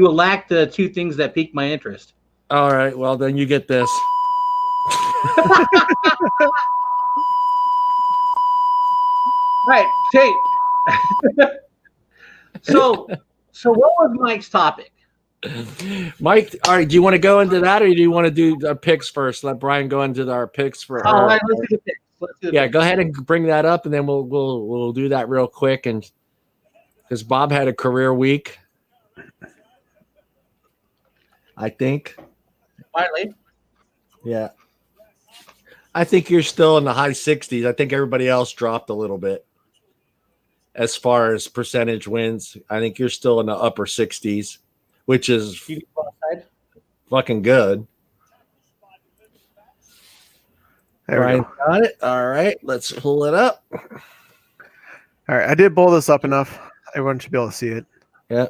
lack the 2 things that piqued my interest. All right. Well, then you get this. Tate. So what was Mike's topic? Mike, all right, do you want to go into that, or do you want to do our picks first? Let Brian go into our picks for All right, let's do the picks. Yeah, go ahead and bring that up, and then we'll do that real quick. And because Bob had a career week, I think. Finally. Yeah. I think you're still in the high 60s. I think everybody else dropped a little bit as far as percentage wins. I think you're still in the upper 60s, which is fucking good. Brian got it. All right, let's pull it up. All right, I did blow this up enough. Everyone should be able to see it. Yeah.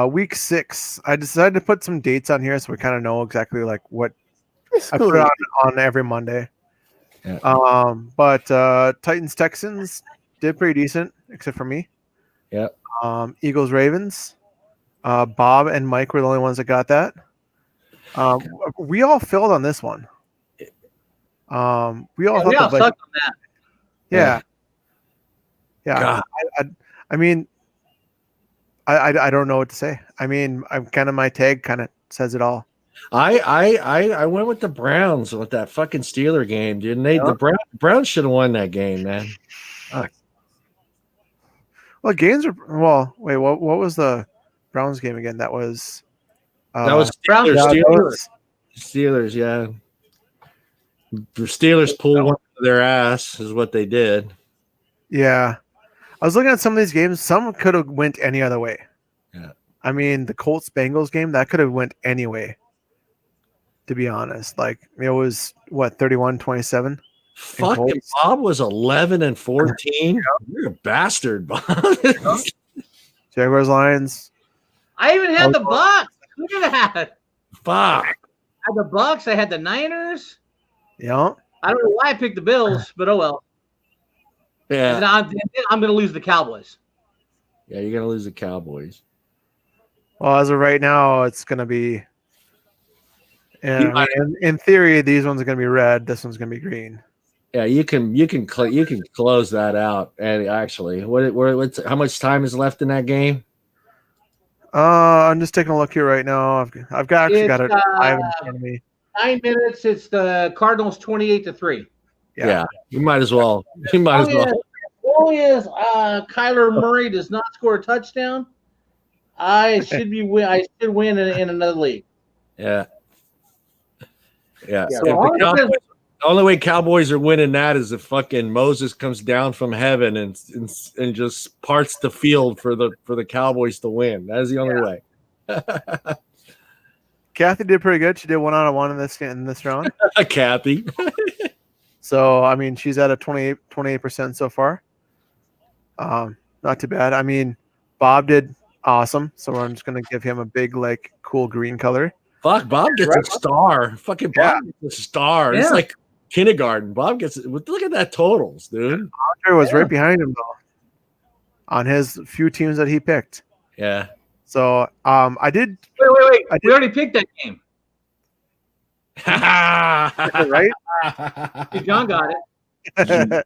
Week 6. I decided to put some dates on here so we kind of know exactly like what I put it on every Monday. Yeah. But Titans Texans did pretty decent, except for me. Yeah. Eagles Ravens. Bob and Mike were the only ones that got that. We all failed on this one. We all thought sucked on that. Yeah. I mean, I don't know what to say. I mean, I'm kind of my tag kind of says it all. I went with the Browns with that fucking Steeler game, didn't they? Yeah. The Browns should have won that game, man. Well, games are wait. What was the Browns game again? That was Steelers. Steelers, yeah. The Steelers pulled one to their ass is what they did. Yeah. I was looking at some of these games. Some could have went any other way. Yeah. I mean, the Colts-Bengals game, that could have went any way, to be honest. Like, it was, 31-27? Fucking Bob was 11-14. You're a bastard, Bob. Jaguars, Lions. I even had the Bucks. Look at that. Fuck. I had the Bucks. I had the Niners. Yeah. I don't know why I picked the Bills, but oh well. Yeah. And I'm going to lose the Cowboys. Yeah, you're going to lose the Cowboys. Well, as of right now, it's going to be. In theory, these ones are going to be red. This one's going to be green. Yeah, you can close that out. And actually, what's how much time is left in that game? I'm just taking a look here right now. I've got it live in front of me. 9 minutes. It's the Cardinals 28-3. Yeah, you might as well. You might as well. As long as Kyler Murray does not score a touchdown, I should win in another league. Yeah. Yeah. So the only way Cowboys are winning that is if fucking Moses comes down from heaven and just parts the field for the Cowboys to win. That is the only way. Kathy did pretty good. She did 1-on-1 in this round. Kathy. So I mean, she's at a 28% so far. Not too bad. I mean, Bob did awesome. So I'm just gonna give him a big, cool green color. Fuck, Bob gets a star. Fucking Bob gets a star. Yeah. It's like kindergarten. Bob gets it. Look at that totals, dude. Andre was right behind him though, on his few teams that he picked. Yeah. So I did. Wait. We already picked that game. Right? John got it.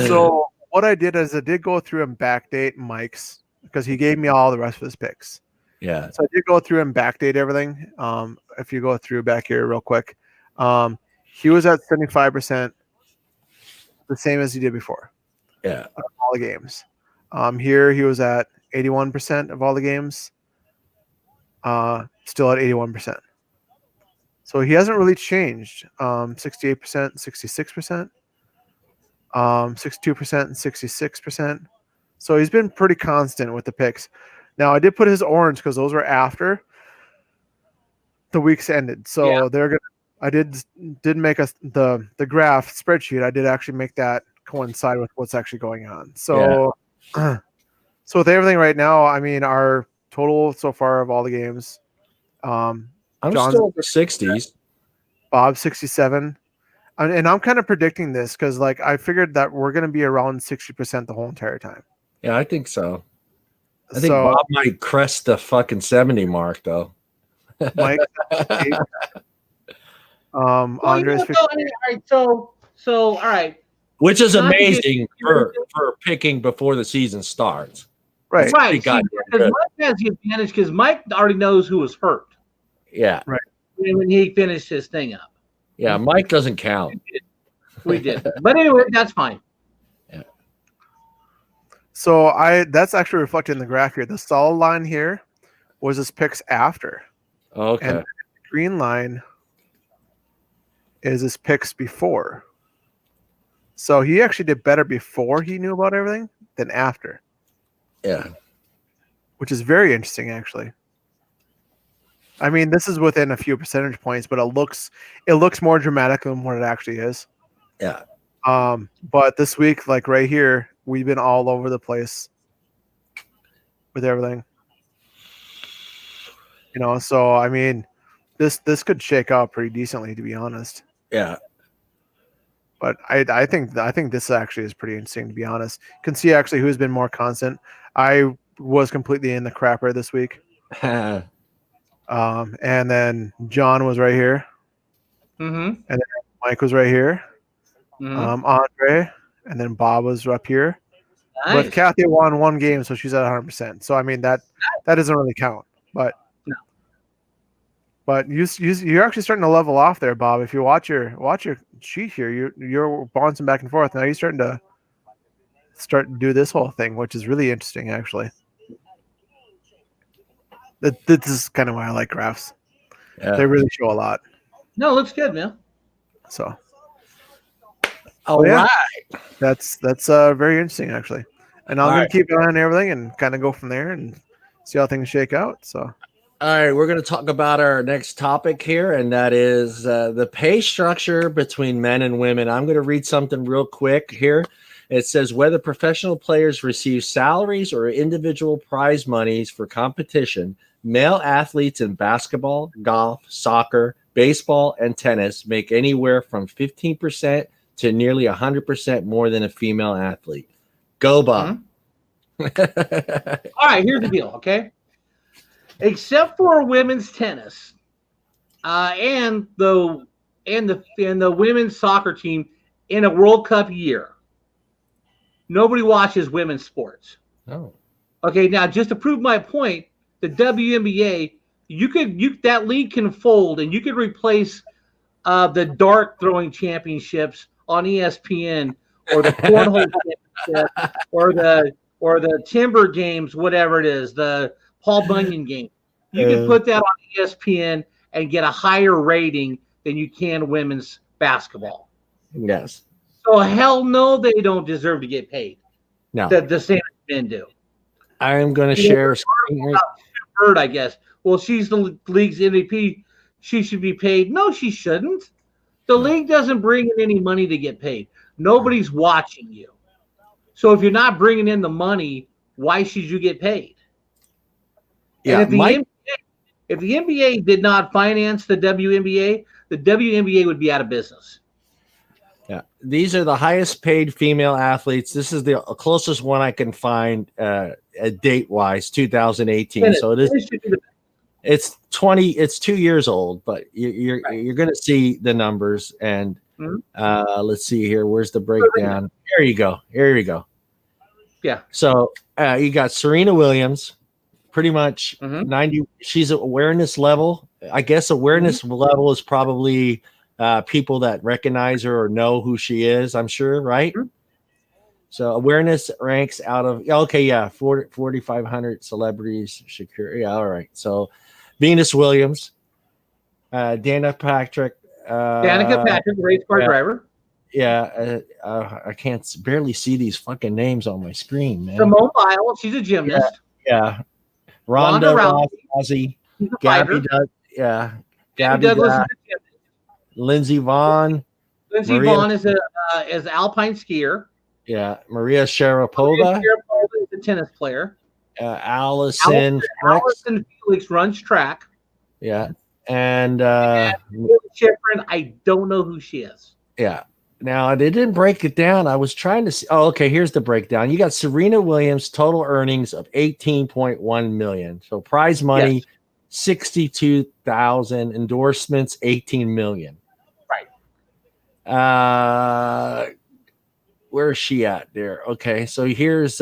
So what I did is I did go through and backdate Mike's because he gave me all the rest of his picks. Yeah. So I did go through and backdate everything. If you go through back here real quick, he was at 75%, the same as he did before. Yeah. Of all the games. Here he was at 81% of all the games. Still at 81%. So he hasn't really changed. 68%, 66%, 62% and 66%. So he's been pretty constant with the picks. Now I did put his orange because those were after the weeks ended. So they're gonna. I did make the graph spreadsheet. I did actually make that coincide with what's actually going on. So, so with everything right now, I mean, our total so far of all the games. I'm still in the 60s. Bob 67. And I'm kind of predicting this because, I figured that we're going to be around 60% the whole entire time. Yeah, I think so. I think Bob might crest the fucking 70 mark, though. Mike, Andres. All right, so So, all right. Which is amazing for picking before the season starts. Right. Right. Because Mike has the advantage because Mike already knows who was hurt. Yeah. Right. When he finished his thing up. Yeah, Mike doesn't count. We did. But anyway, that's fine. Yeah. So that's actually reflected in the graph here. The solid line here was his picks after. Okay. And the green line is his picks before. So he actually did better before he knew about everything than after. Yeah. Which is very interesting, actually. I mean, this is within a few percentage points, but it looks more dramatic than what it actually is. Yeah. But this week, like right here, we've been all over the place with everything. You know, so I mean, this could shake out pretty decently, to be honest. Yeah. But I think this actually is pretty interesting, to be honest. You can see actually who's been more constant. I was completely in the crapper this week. And then John was right here. Mm-hmm. And then Mike was right here. Mm-hmm. Andre, and then Bob was up here. Nice. But Kathy won one game, so she's at 100%. So I mean that doesn't really count. But you're actually starting to level off there, Bob. If you watch your sheet here, you're bouncing back and forth. Now you're starting to do this whole thing, which is really interesting, actually. This is kind of why I like graphs. Yeah. They really show a lot. No, it looks good, man. So, all right. That's very interesting, actually. And I'm going to keep an eye on everything and kind of go from there and see how things shake out. So. All right, we're going to talk about our next topic here, and that is the pay structure between men and women. I'm going to read something real quick here. It says whether professional players receive salaries or individual prize monies for competition, male athletes in basketball, golf, soccer, baseball, and tennis make anywhere from 15% to nearly 100% more than a female athlete. Go, Bob. Mm-hmm. All right, here's the deal, okay? Except for women's tennis, and the women's soccer team in a World Cup year, nobody watches women's sports. Oh. Okay, now just to prove my point, the WNBA, that league can fold and you could replace the dart throwing championships on ESPN or the cornhole championship or the timber games, whatever it is, the Paul Bunyan game. You can put that on ESPN and get a higher rating than you can women's basketball. Yes. So hell no, they don't deserve to get paid. No. The same as men do. I am going to share. Bird, I guess. Well, she's the league's MVP. She should be paid. No, she shouldn't. The league doesn't bring in any money to get paid. Nobody's watching you. So if you're not bringing in the money, why should you get paid? Yeah, and if the NBA did not finance the WNBA would be out of business. Yeah, these are the highest paid female athletes. This is the closest one I can find date wise, 2018. So it is. It's 20. It's 2 years old, but you're going to see the numbers. And let's see here. Where's the breakdown? Here you go. Here you go. Yeah. So you got Serena Williams, pretty much 90. She's awareness level. I guess awareness level is probably people that recognize her or know who she is. I'm sure, right? So awareness ranks out of 4,500 celebrities. Shakira. Yeah, all right. So Venus Williams, Danica Patrick, race car driver. Yeah, I can't barely see these fucking names on my screen, man. Simone Biles, she's a gymnast. Yeah. Ronda Rousey, Gabby Douglas, Lindsey Vonn. Lindsey Vonn is alpine skier. Yeah, Maria Sharapova. Is a tennis player. Allison Felix runs track. Yeah, and Schifrin, I don't know who she is. Yeah. Now, they didn't break it down. I was trying to see. Oh, okay. Here's the breakdown. You got Serena Williams, total earnings of $18.1 million. So prize money, $62,000. Endorsements, $18 million. Right. Where is she at there? Okay, so here's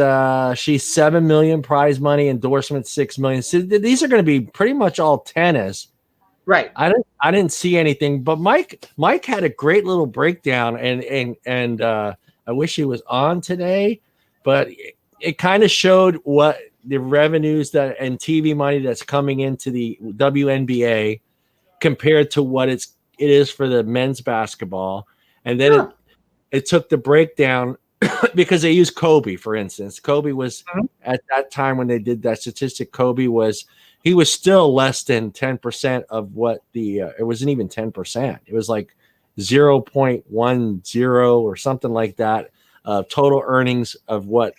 she's 7 million prize money, endorsement 6 million. So these are going to be pretty much all tennis. Right. I didn't see anything, but Mike had a great little breakdown, and I wish he was on today, but it kind of showed what the revenues that and TV money that's coming into the WNBA compared to what it is for the men's basketball, and then it took the breakdown because they used Kobe, for instance. Kobe was at that time when they did that statistic. Kobe was still less than 10% of what it wasn't even 10%. It was like 0.10 or something like that of total earnings of what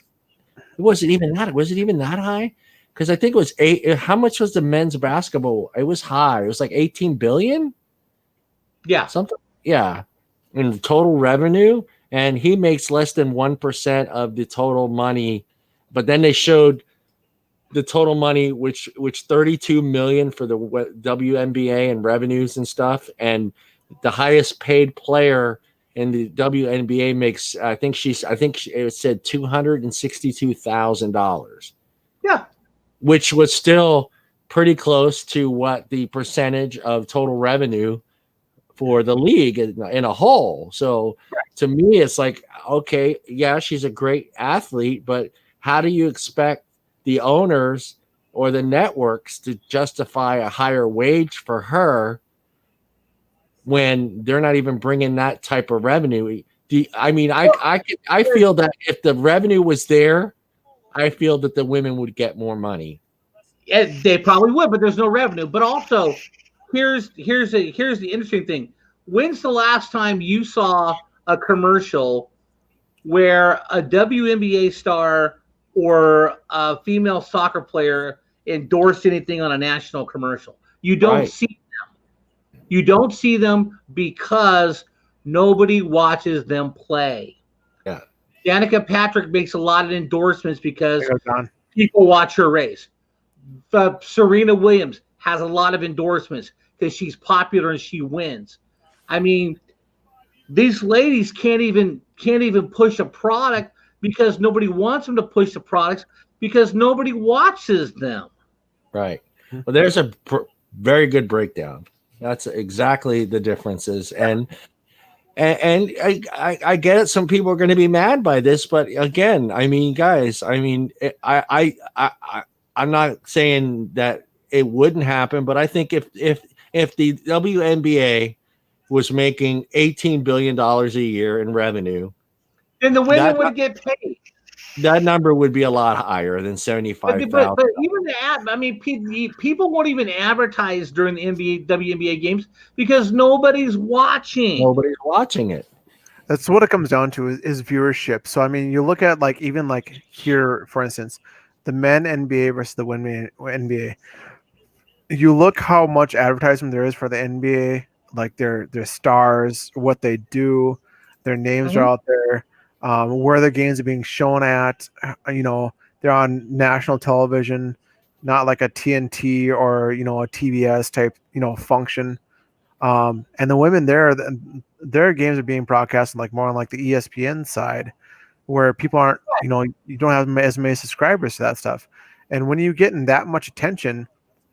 it wasn't even that. Was it even that high? Because I think it was how much was the men's basketball? It was high. It was like 18 billion. Yeah. Something. Yeah. In total revenue. And he makes less than 1% of the total money. But then they showed the total money, which 32 million for the WNBA and revenues and stuff. And the highest paid player in the WNBA makes, it said $262,000. Yeah. Which was still pretty close to what the percentage of total revenue for the league in a whole. So to me, it's like, okay, yeah, she's a great athlete, but how do you expect the owners or the networks to justify a higher wage for her when they're not even bringing that type of revenue? I feel that if the revenue was there, I feel that the women would get more money. Yeah, they probably would, but there's no revenue. But also, here's the interesting thing. When's the last time you saw a commercial where a WNBA star or a female soccer player endorsed anything on a national commercial? You don't see them. You don't see them because nobody watches them play. Yeah. Danica Patrick makes a lot of endorsements because people watch her race. Serena Williams has a lot of endorsements because she's popular and she wins. I mean, these ladies can't even push a product because nobody wants them to push the products because nobody watches them. Right. Well, there's a very good breakdown. That's exactly the differences. And I get it. Some people are going to be mad by this, but again, I mean, guys, I mean, I'm not saying that it wouldn't happen, but I think if the WNBA was making $18 billion a year in revenue, then the women would get paid. That number would be a lot higher than 75,000. But even the ad, I mean, people won't even advertise during the WNBA games because nobody's watching. Nobody's watching it. That's what it comes down to is viewership. So I mean, you look at like even like here, for instance, the men NBA versus the women NBA. You look how much advertisement there is for the NBA, like their stars, what they do, their names are out there, where the games are being shown at. You know, they're on national television, not like a TNT or a TBS type function. And the women their games are being broadcast like more on like the ESPN side, where people aren't, you don't have as many subscribers to that stuff. And when you get in that much attention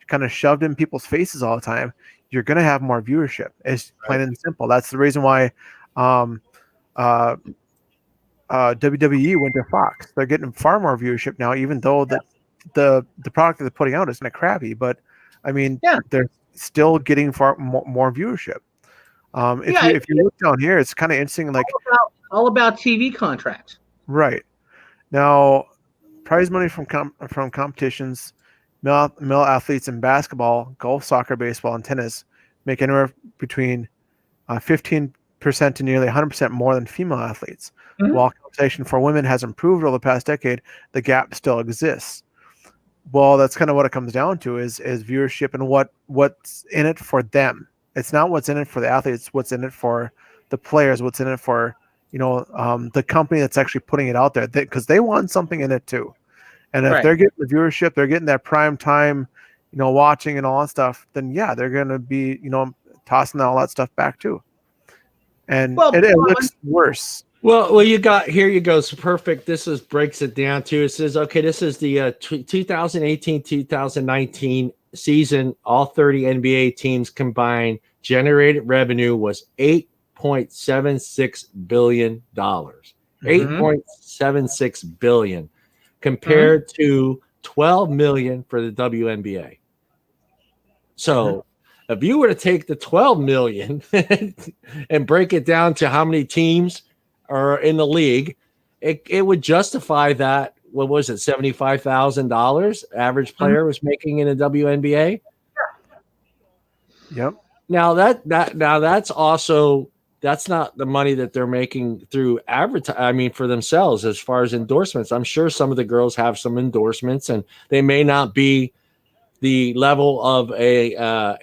kind of shoved in people's faces all the time, you're going to have more viewership. It's plain and simple. That's the reason why WWE went to Fox. They're getting far more viewership now, even though the product that they're putting out is kind of crappy. But I mean, they're still getting far more viewership. If you look down here, it's kind of interesting. Like all about TV contracts. Right. Now, prize money from competitions, male athletes in basketball, golf, soccer, baseball, and tennis make anywhere between 15% to nearly 100% more than female athletes. While compensation for women has improved over the past decade, the gap still exists. Well, that's kind of what it comes down to is viewership and what's in it for them. It's not what's in it for the athletes, what's in it for the players, what's in it for the company that's actually putting it out there, because they want something in it too. And if they're getting the viewership, they're getting that prime time, watching and all that stuff, then yeah, they're going to be, tossing all that stuff back too. and Well, it looks worse. Well, you got here. You go. So perfect. Breaks it down to. It says, okay, this is the 2018-2019 season. All 30 NBA teams combined generated revenue was $8.76 billion. $8.76 billion compared to 12 million for the WNBA. So if you were to take the 12 million and break it down to how many teams are in the league, it would justify that. What was it? $75,000 average player was making in the WNBA. Yep. Now that's also, that's not the money that they're making through I mean, for themselves as far as endorsements. I'm sure some of the girls have some endorsements, and they may not be the level of a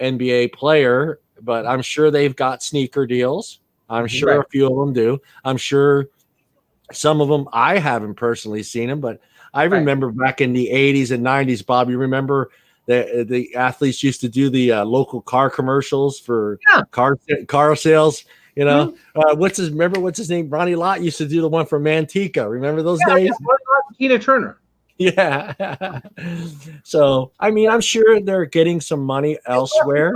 NBA player, but I'm sure they've got sneaker deals. I'm sure a few of them do. I'm sure some of them, I haven't personally seen them, but I remember back in the 80s and 90s, Bob, you remember the athletes used to do the local car commercials for car sales. You know, what's his name? Ronnie Lott used to do the one for Manteca. Remember those days? Tina Turner. Yeah. So, I mean, I'm sure they're getting some money elsewhere.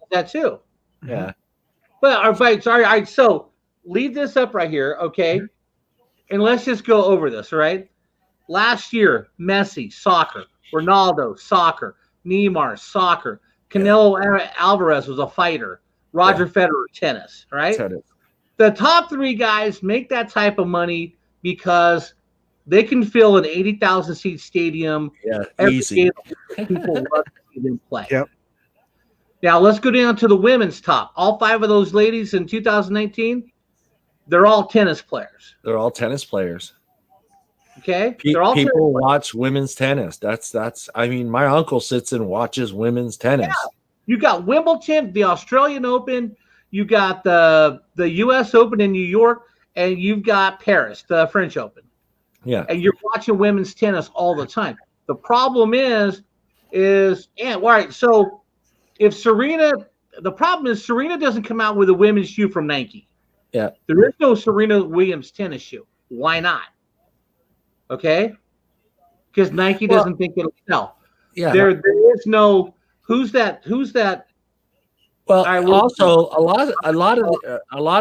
That too. Yeah. But all right. So leave this up right here, okay? And let's just go over this, all right? Last year, Messi, soccer. Ronaldo, soccer. Neymar, soccer. Canelo Alvarez was a fighter. Roger Federer, tennis, right? Tennis. The top three guys make that type of money because they can fill an 80,000 seat stadium. Yeah, easy. People love to see them play. Yep. Now let's go down to the women's top. All five of those ladies in 2019, they're all tennis players. They're all tennis players. Okay, people watch women's tennis. That's. I mean, my uncle sits and watches women's tennis. Yeah. You got Wimbledon, the Australian Open. You got the U.S. Open in New York, and you've got Paris, the French Open. Yeah, and you're watching women's tennis all the time. The problem is all right. So if the problem is Serena doesn't come out with a women's shoe from Nike. Yeah, there is no Serena Williams tennis shoe. Why not? Okay, because Nike doesn't think it'll sell. Yeah, there is no. Who's that? Well, also a lot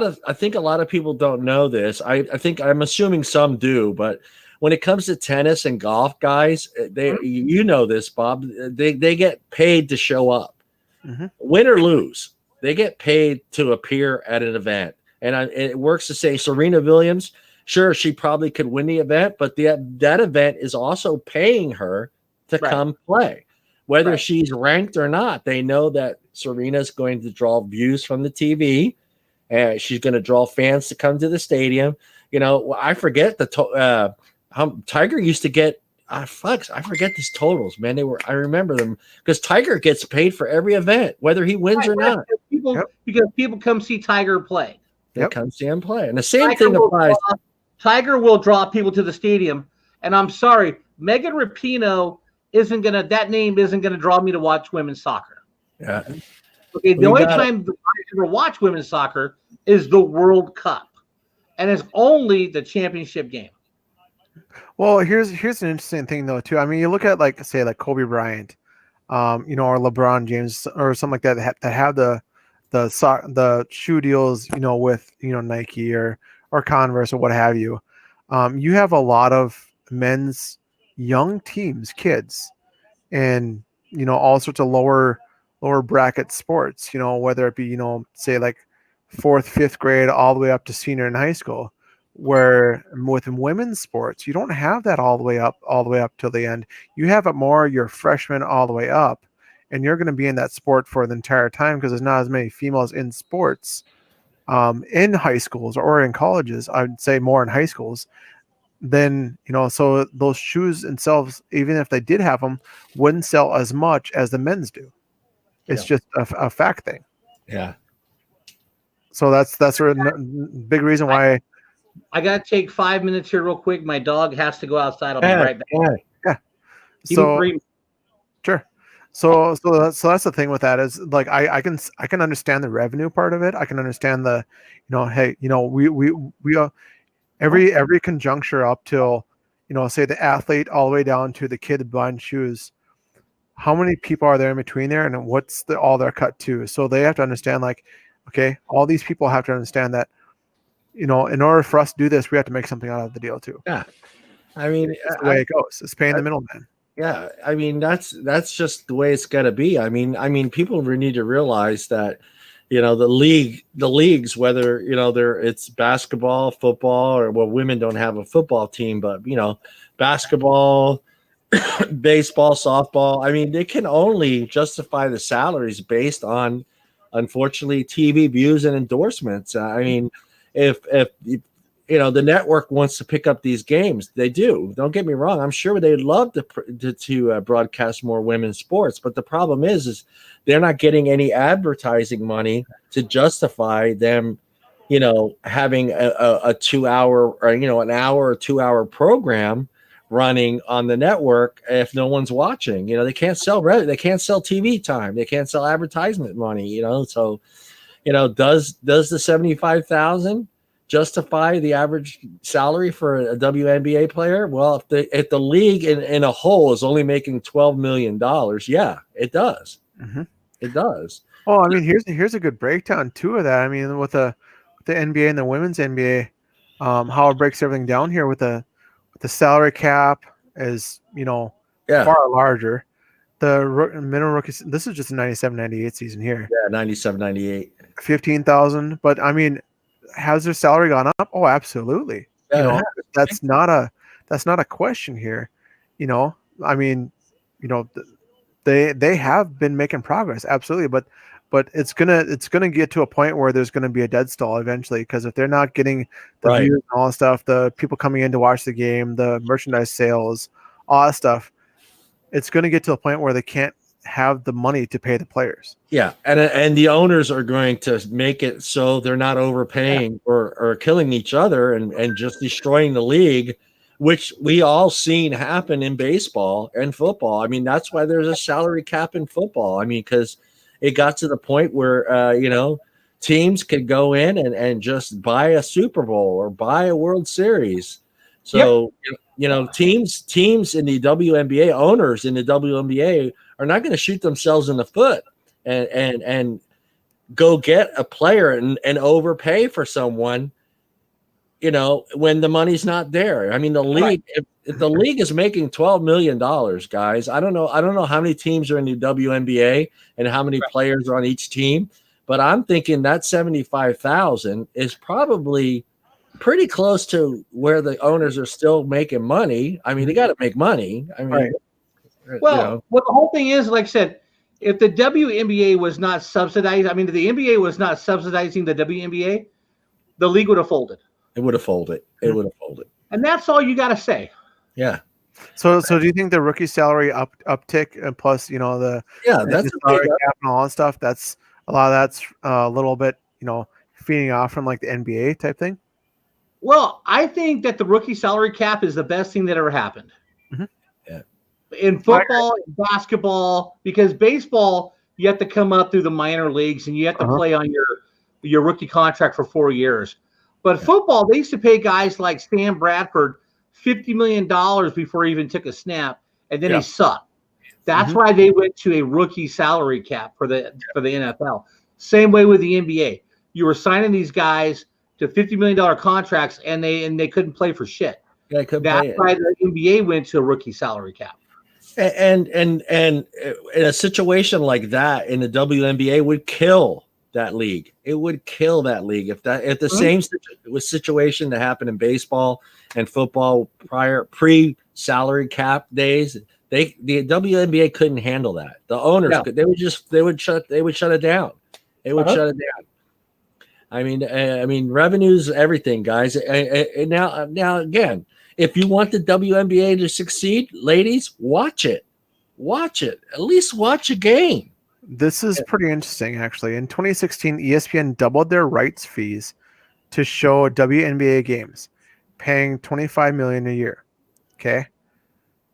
of I think a lot of people don't know this. I think I'm assuming some do, but when it comes to tennis and golf, guys, you know this, Bob. They get paid to show up, win or lose. They get paid to appear at an event, and it works to say Serena Williams. Sure, she probably could win the event, but that event is also paying her to come play. Whether she's ranked or not, they know that Serena's going to draw views from the TV, and she's going to draw fans to come to the stadium. You know, I forget Tiger used to get. I forget these totals, man. I remember them because Tiger gets paid for every event, whether he wins or not. Because people come see Tiger play. They come see him play, and the same thing applies. Tiger will draw people to the stadium, and I'm sorry, Megan Rapinoe that name isn't gonna draw me to watch women's soccer. Yeah. Okay. The only time I ever watch women's soccer is the World Cup, and it's only the championship game. Well, here's an interesting thing though too. I mean, you look at like Kobe Bryant, or LeBron James or something like that have the shoe deals, with Nike or Converse or what have you. You have a lot of men's young teams, kids, and all sorts of lower bracket sports, whether it be say like 4th, 5th grade all the way up to senior in high school, where with women's sports you don't have that all the way up till the end. You have it more your freshman all the way up, and you're going to be in that sport for the entire time because there's not as many females in sports in high schools or in colleges. I would say more in high schools. Then so those shoes themselves, even if they did have them, wouldn't sell as much as the men's do. It's just a fact thing. Yeah. So that's a big reason why. I gotta take 5 minutes here real quick. My dog has to go outside. I'll be right back. Yeah. So sure. that's the thing with that is like I can understand the revenue part of it. I can understand the, hey, we every conjuncture up till, say the athlete all the way down to the kid buying shoes. How many people are there in between there, and what's all their cut to? So they have to understand, like, okay, all these people have to understand that, in order for us to do this, we have to make something out of the deal too. Yeah, I mean, it's the way it goes. It's paying the middleman. Yeah, I mean that's just the way it's got to be. I mean, people need to realize that, the leagues, whether it's basketball, football, or women don't have a football team, but basketball, baseball, softball. I mean, they can only justify the salaries based on, unfortunately, TV views and endorsements. I mean, if the network wants to pick up these games, they do. Don't get me wrong. I'm sure they'd love to broadcast more women's sports, but the problem is they're not getting any advertising money to justify them, having a 2 hour or an hour or 2 hour program running on the network if no one's watching. They can't sell TV time. They can't sell advertisement money. So does the 75,000 justify the average salary for a WNBA player? Well, if the league in a whole is only making $12 million, yeah, it does. Mm-hmm. It does. Well, I mean, here's a good breakdown too of that. I mean, with the NBA and the women's NBA, how it breaks everything down here with the salary cap is far larger. The minimum rookie, this is just a 97-98 season here. Yeah, 97-98. 15,000, but I mean, has their salary gone up? Oh, absolutely. Yeah, that's not a question here. I mean, they have been making progress, absolutely, but it's gonna get to a point where there's gonna be a dead stall eventually, because if they're not getting the views and all that stuff, the people coming in to watch the game, the merchandise sales, all that stuff, it's gonna get to a point where they can't have the money to pay the players. Yeah, and the owners are going to make it so they're not overpaying or killing each other and just destroying the league, which we all seen happen in baseball and football. I mean, that's why there's a salary cap in football. I mean, because it got to the point where teams could go in and just buy a Super Bowl or buy a World Series. So teams in the WNBA, owners in the WNBA, are not going to shoot themselves in the foot and go get a player and overpay for someone, when the money's not there. I mean, the league, if the league is making $12 million, guys, I don't know how many teams are in the WNBA and how many players are on each team, but I'm thinking that 75,000 is probably pretty close to where the owners are still making money. I mean, they got to make money. I mean, well, the whole thing is, like I said, if the WNBA was not subsidized, I mean, if the NBA was not subsidizing the WNBA, the league would have folded. It would have folded. It would have folded. And that's all you got to say. Yeah. So do you think the rookie salary uptick and plus, the salary cap and all that stuff, that's a lot of that's a little bit, feeding off from like the NBA type thing? Well, I think that the rookie salary cap is the best thing that ever happened. Mm-hmm. Yeah. In football, basketball, because baseball, you have to come up through the minor leagues and you have to play on your rookie contract for 4 years. But football, they used to pay guys like Sam Bradford $50 million before he even took a snap, and then he sucked. That's why they went to a rookie salary cap for the NFL. Same way with the NBA. You were signing these guys to $50 million contracts, and they couldn't play for shit. Yeah, that's why the NBA went to a rookie salary cap. And in a situation like that in the WNBA would kill that league. It would kill that league if the same situation that happened in baseball and football pre-salary cap days. The WNBA couldn't handle that. The owners could. They would shut it down. They would shut it down. I mean, revenue's everything, guys. And now again, if you want the WNBA to succeed, ladies, watch it. Watch it. At least watch a game. This is pretty interesting, actually. In 2016, ESPN doubled their rights fees to show WNBA games, paying $25 million a year. Okay,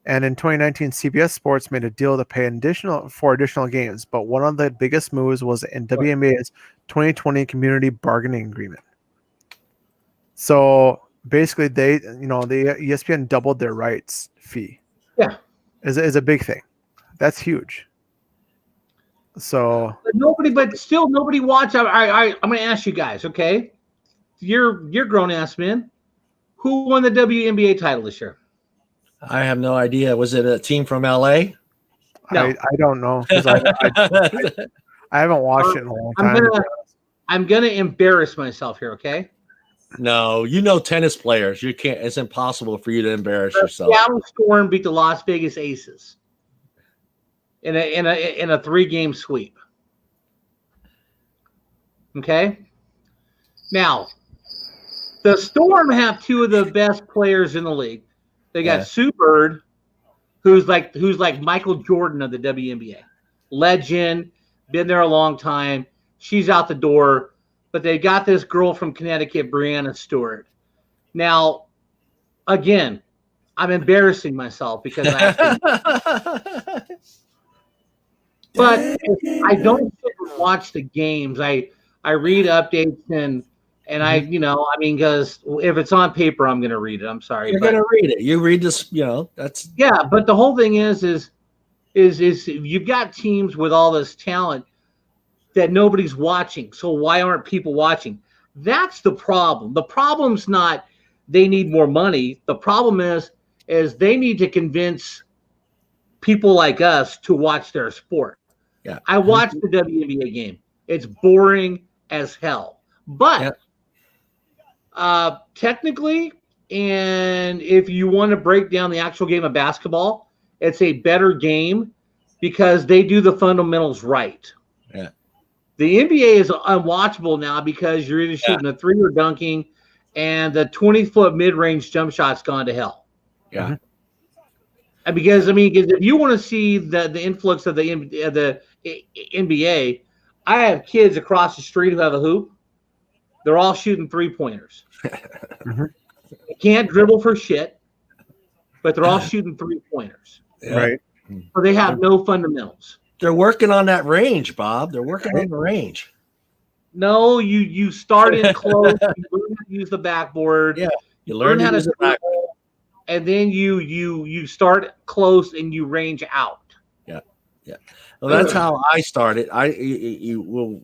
And in 2019, CBS Sports made a deal to pay for additional games. But one of the biggest moves was in WNBA's 2020 Community Bargaining Agreement. So basically, the ESPN doubled their rights fee. Yeah, is a big thing. That's huge. So but still nobody watched. I'm going to ask you guys. Okay, you're grown ass men. Who won the WNBA title this year? I have no idea. Was it a team from LA? No. I don't know because I haven't watched it in a long time. I'm gonna embarrass myself here. Okay. No, tennis players. You can't. It's impossible for you to embarrass yourself. Seattle Storm beat the Las Vegas Aces in a 3-game sweep. Okay. Now, the Storm have 2 of the best players in the league. They got Sue Bird, who's like Michael Jordan of the WNBA, legend, been there a long time. She's out the door, but they got this girl from Connecticut, Brianna Stewart. Now, again, I'm embarrassing myself because but I don't sit and watch the games. I read updates and because if it's on paper, I'm going to read it. I'm sorry. You're going to read it. You read this, that's. Yeah, but the whole thing is you've got teams with all this talent that nobody's watching. So why aren't people watching? That's the problem. The problem's not they need more money. The problem is they need to convince people like us to watch their sport. Yeah. I watched the WNBA game. It's boring as hell. But technically, and if you want to break down the actual game of basketball, it's a better game because they do the fundamentals right. Yeah. The NBA is unwatchable now because you're either shooting a 3 or dunking, and the 20-foot mid-range jump shot's gone to hell. Yeah. And because if you want to see the influx of the NBA, I have kids across the street who have a hoop. They're all shooting 3-pointers. They can't dribble for shit, but they're all shooting 3-pointers. Yeah. Right. So they have no fundamentals. They're working on that range, Bob. They're working on the range. No, you start in close, you learn how to use the backboard. Yeah. You learn how to use the backboard. And then you start close and you range out. Yeah. Yeah. Well, that's how I started.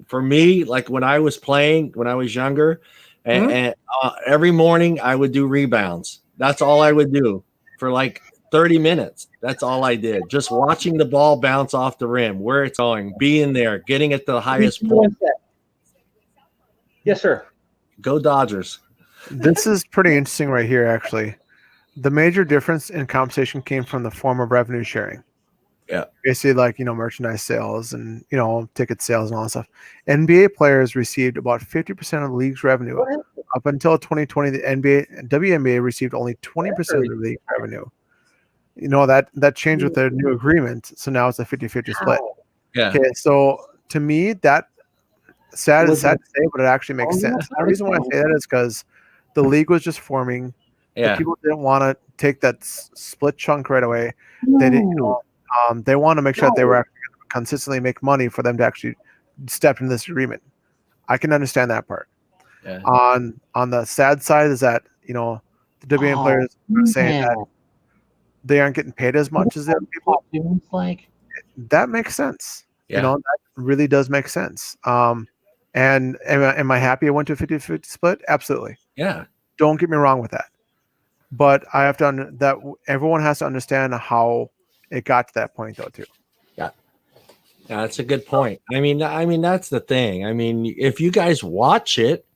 For me, like when I was playing, when I was younger, and every morning I would do rebounds. That's all I would do for like 30 minutes. That's all I did. Just watching the ball bounce off the rim, where it's going, being there, getting at the highest point. Yes, sir. Go Dodgers. This is pretty interesting right here, actually. The major difference in compensation came from the form of revenue sharing. Yeah. Basically, like, merchandise sales and, ticket sales and all that stuff. NBA players received about 50% of the league's revenue. Up until 2020, the WNBA received only 20% of the league revenue. That changed with their new agreement. So now it's a 50-50 split. Yeah. Okay, so to me, that sad to say, but it actually makes sense. The reason why I say that is because the league was just forming. Yeah. People didn't want to take that split chunk right away. They didn't. They want to make sure that they were actually going to consistently make money for them to actually step into this agreement. I can understand that part. Yeah. On the sad side is that the WNBA players are saying that they aren't getting paid as much as the other people. That makes sense. Yeah. That really does make sense. And am I happy I went to a 50-50 split? Absolutely. Yeah. Don't get me wrong with that. But I have to that everyone has to understand how it got to that point, though, too. Yeah, that's a good point. I mean, that's the thing. I mean, if you guys watch it,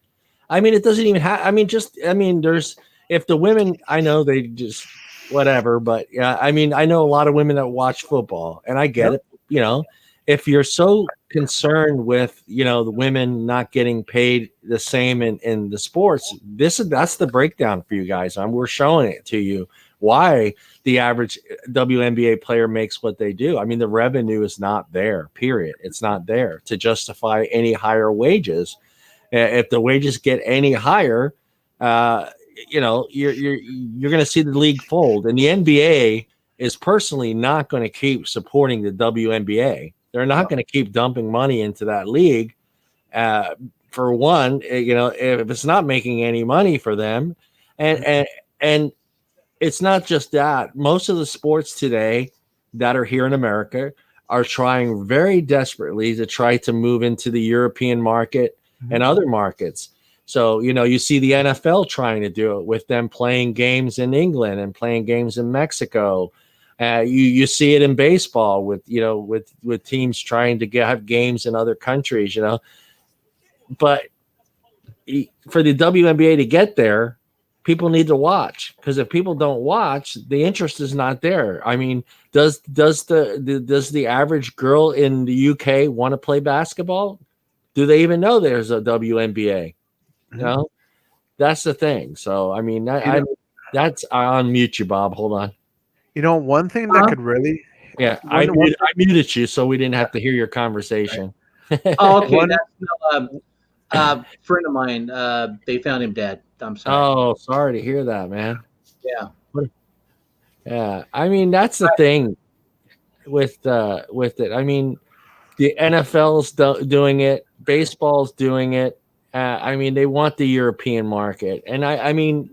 it doesn't even have. There's if the women, I know they just whatever, but yeah, I know a lot of women that watch football, and I get it. If you're so concerned with the women not getting paid the same in the sports, that's the breakdown for you guys. We're showing it to you why the average WNBA player makes what they do. The revenue is not there. Period. It's not there to justify any higher wages. If the wages get any higher, you're going to see the league fold. And the NBA, is personally not going to keep supporting the WNBA. They're not going to keep dumping money into that league. For one, if it's not making any money for them, and it's not just that. Most of the sports today that are here in America are trying very desperately to try to move into the European market and other markets. So, you see the NFL trying to do it with them playing games in England and playing games in Mexico. You see it in baseball with teams trying to have games in other countries, but for the WNBA to get there, people need to watch, because if people don't watch, the interest is not there. I mean, does the average girl in the UK want to play basketball? Do they even know there's a WNBA? That's the thing. So, I mean, I unmute you, Bob. Hold on. One thing that could really... Yeah, I muted you so we didn't have to hear your conversation. Oh, okay. That's friend of mine. They found him dead. I'm sorry. Oh, sorry to hear that, man. Yeah. Yeah. I mean, that's the thing with it. I mean, the NFL's doing it. Baseball's doing it. I mean, they want the European market. And I mean,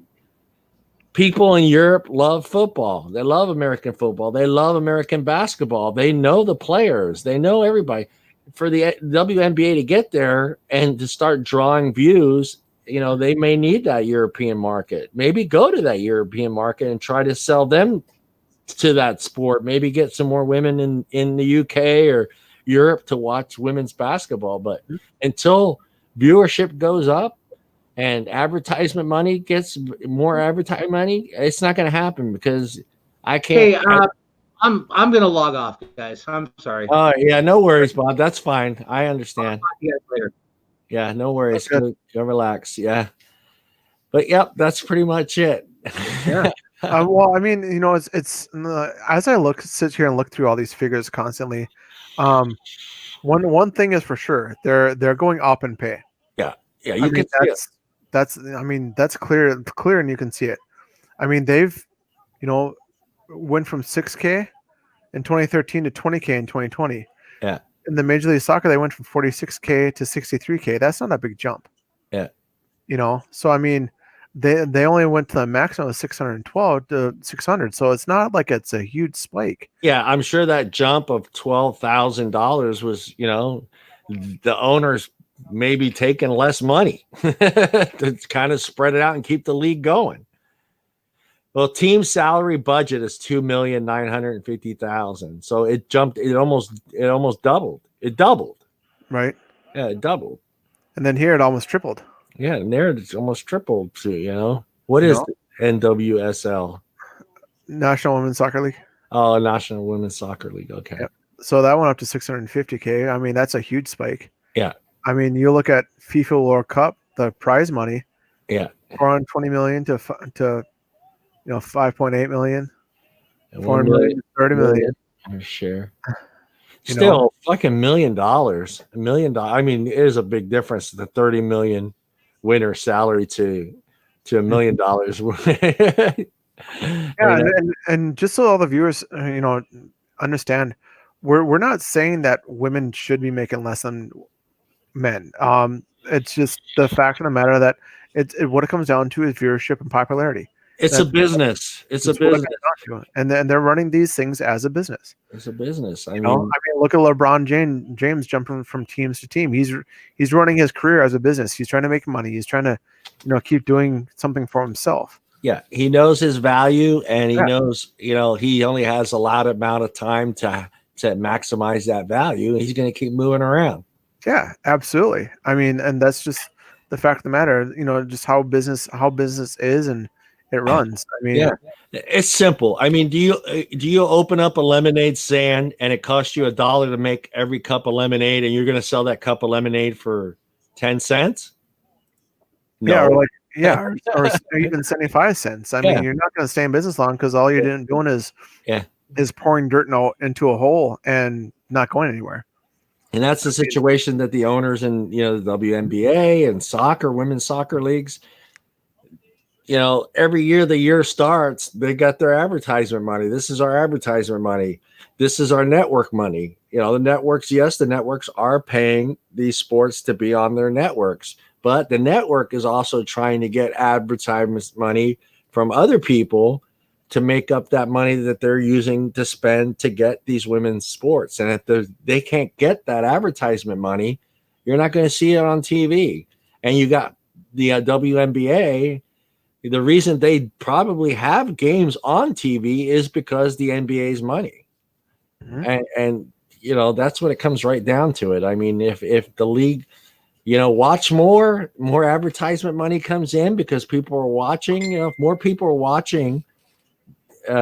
people in Europe love football. They love American football. They love American basketball. They know the players. They know everybody. For the WNBA to get there and to start drawing views, they may need that European market. Maybe go to that European market and try to sell them to that sport. Maybe get some more women in the UK or Europe to watch women's basketball. But until viewership goes up and advertisement money gets more advertising money, it's not going to happen, because I can't. Hey, I'm gonna log off, guys. I'm sorry. Oh yeah, no worries, Bob. That's fine. I understand. I'll talk to you guys later. Yeah, no worries. Go relax. Yeah, but yep, that's pretty much it. Yeah. Well, I mean, it's as I sit here and look through all these figures constantly. One thing is for sure, they're going up in pay. Yeah, you can see it. That's clear, and you can see it. I mean, they've went from 6K in 2013 to 20K in 2020. Yeah. In the Major League Soccer, they went from 46K to 63K. That's not a big jump. Yeah. So I mean, they only went to the maximum of 612 to 600. So it's not like it's a huge spike. Yeah, I'm sure that jump of $12,000 was, the owners maybe taking less money to kind of spread it out and keep the league going. Well, team salary budget is $2,950,000. So it jumped. It almost doubled. It doubled. Right. Yeah, it doubled. And then here it almost tripled. Yeah, and there it's almost tripled too. What is the NWSL? National Women's Soccer League. Oh, National Women's Soccer League. Okay. Yep. So that went up to 650K. I mean, that's a huge spike. Yeah. I mean, you look at FIFA World Cup, the prize money. Yeah. $420 million to 5.8 million. 4 million, 30 million. Share. Still, fucking $1 million. $1 million. I mean, it is a big difference. The 30 million winner salary to $1 million. Yeah, and just so all the viewers, understand, we're not saying that women should be making less than men. It's just the fact of the matter that what it comes down to is viewership and popularity. It's a business. It's a business, and they're running these things as a business. It's a business. I mean, look at LeBron James jumping from teams to team. He's running his career as a business. He's trying to make money. He's trying to, keep doing something for himself. Yeah, he knows his value, and he knows, he only has a lot amount of time to maximize that value. He's going to keep moving around. Yeah, absolutely. I mean, and that's just the fact of the matter. Just how business is, and it runs. I mean, it's simple. I mean, do you open up a lemonade stand and it costs you $1 to make every cup of lemonade, and you're going to sell that cup of lemonade for 10 cents? No. Yeah, or even 75 cents. I mean, you're not going to stay in business long, because all you're doing is pouring dirt into a hole and not going anywhere. And that's the situation that the owners in the WNBA and women's soccer leagues, every year the year starts, they got their advertisement money. This is our advertisement money. This is our network money. The networks, yes, the networks are paying these sports to be on their networks, but the network is also trying to get advertisement money from other people to make up that money that they're using to spend to get these women's sports. And if they can't get that advertisement money, you're not going to see it on TV. And you got the WNBA. The reason they probably have games on TV is because the NBA's money. Mm-hmm. And that's when it comes right down to it. I mean, if the league, watch more advertisement money comes in because people are watching. If more people are watching, who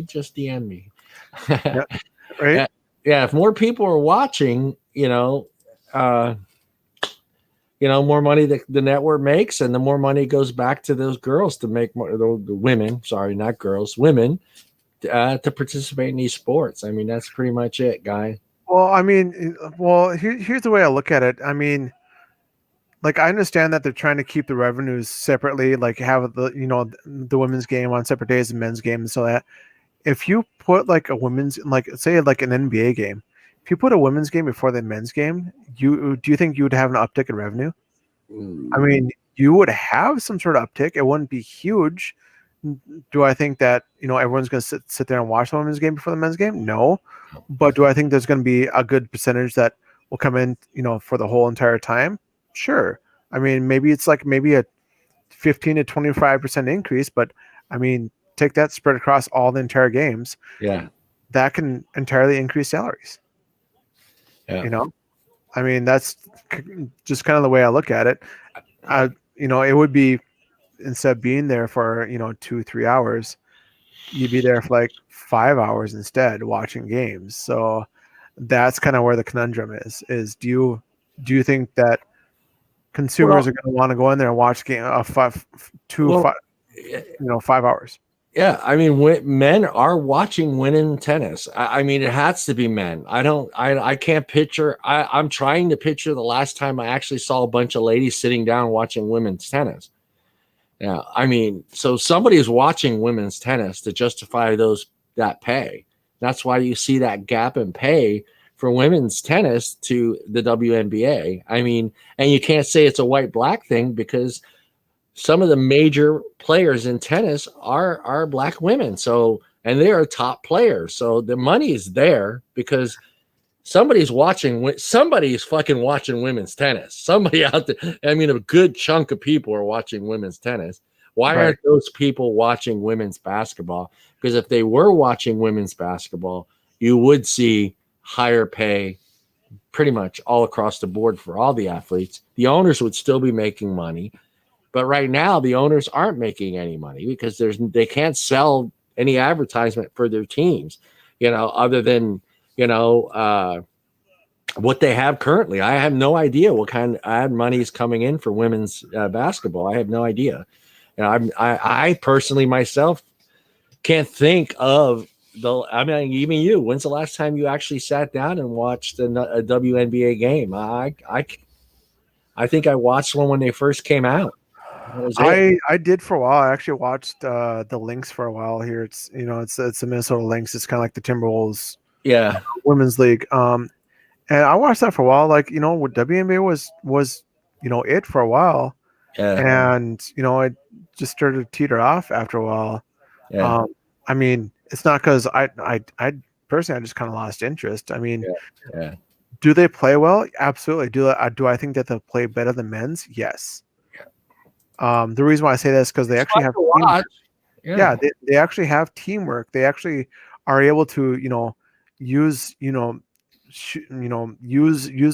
just DM'd me? Yeah, right. Yeah, if more people are watching, more money that the network makes, and the more money goes back to those girls to make more, the women, sorry, not girls, women, to participate in these sports. I mean, that's pretty much it, guy. Well, I mean, here's the way I look at it. I mean, like, I understand that they're trying to keep the revenues separately, like have the women's game on separate days and men's game, so that if you put like a women's, like say like an NBA game, if you put a women's game before the men's game, do you think you would have an uptick in revenue? I mean, you would have some sort of uptick. It wouldn't be huge. Do I think that everyone's going to sit there and watch the women's game before the men's game? No, but do I think there's going to be a good percentage that will come in, for the whole entire time? Sure. I mean, maybe it's like a 15 to 25% increase, but I mean, take that spread across all the entire games. Yeah, that can entirely increase salaries. Yeah. I mean, that's just kind of the way I look at it. It would be, instead of being there for 2-3 hours, you'd be there for like 5 hours instead watching games. So that's kind of where the conundrum is do you think that consumers are going to want to go in there and watch game 5 hours? Yeah, I mean, men are watching women tennis. I mean, it has to be men. I can't picture. I'm trying to picture the last time I actually saw a bunch of ladies sitting down watching women's tennis. Yeah, I mean, so somebody is watching women's tennis to justify that pay. That's why you see that gap in pay for women's tennis to the WNBA. I mean, and you can't say it's a white-black thing because some of the major players in tennis are black women. So, and they are top players. So the money is there because somebody's fucking watching women's tennis. Somebody out there, I mean, a good chunk of people are watching women's tennis. Why aren't those people watching women's basketball? Because if they were watching women's basketball, you would see higher pay pretty much all across the board for all the athletes. The owners would still be making money. But right now, the owners aren't making any money because they can't sell any advertisement for their teams, other than, what they have currently. I have no idea what kind of ad money is coming in for women's basketball. I have no idea. I personally myself can't think of I mean, even you, when's the last time you actually sat down and watched a WNBA game? I think I watched one when they first came out. I did for a while. I actually watched the Lynx for a while here. It's it's the Minnesota Lynx. It's kind of like the Timberwolves, women's league. And I watched that for a while. Like WNBA was it for a while, and it just started to teeter off after a while. Yeah. I mean, it's not because I personally I just kind of lost interest. I mean, do they play well? Absolutely. Do I think that they'll play better than men's? Yes. The reason why I say that is because they actually have teamwork. They actually have teamwork. They actually are able to use use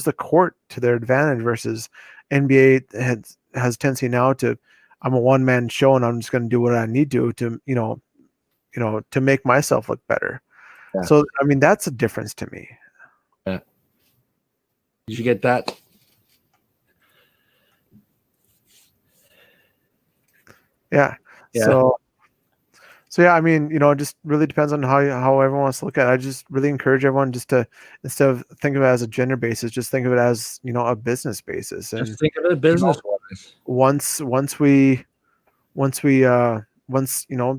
the court to their advantage versus NBA has tendency now to, I'm a one-man show and I'm just going to do what I need to to make myself look better. So I mean, that's a difference to me. Did you get that? Yeah. So yeah, I mean, it just really depends on how everyone wants to look at it. I just really encourage everyone just to, instead of think of it as a gender basis, just think of it as, a business basis. And just think of it business wise. once the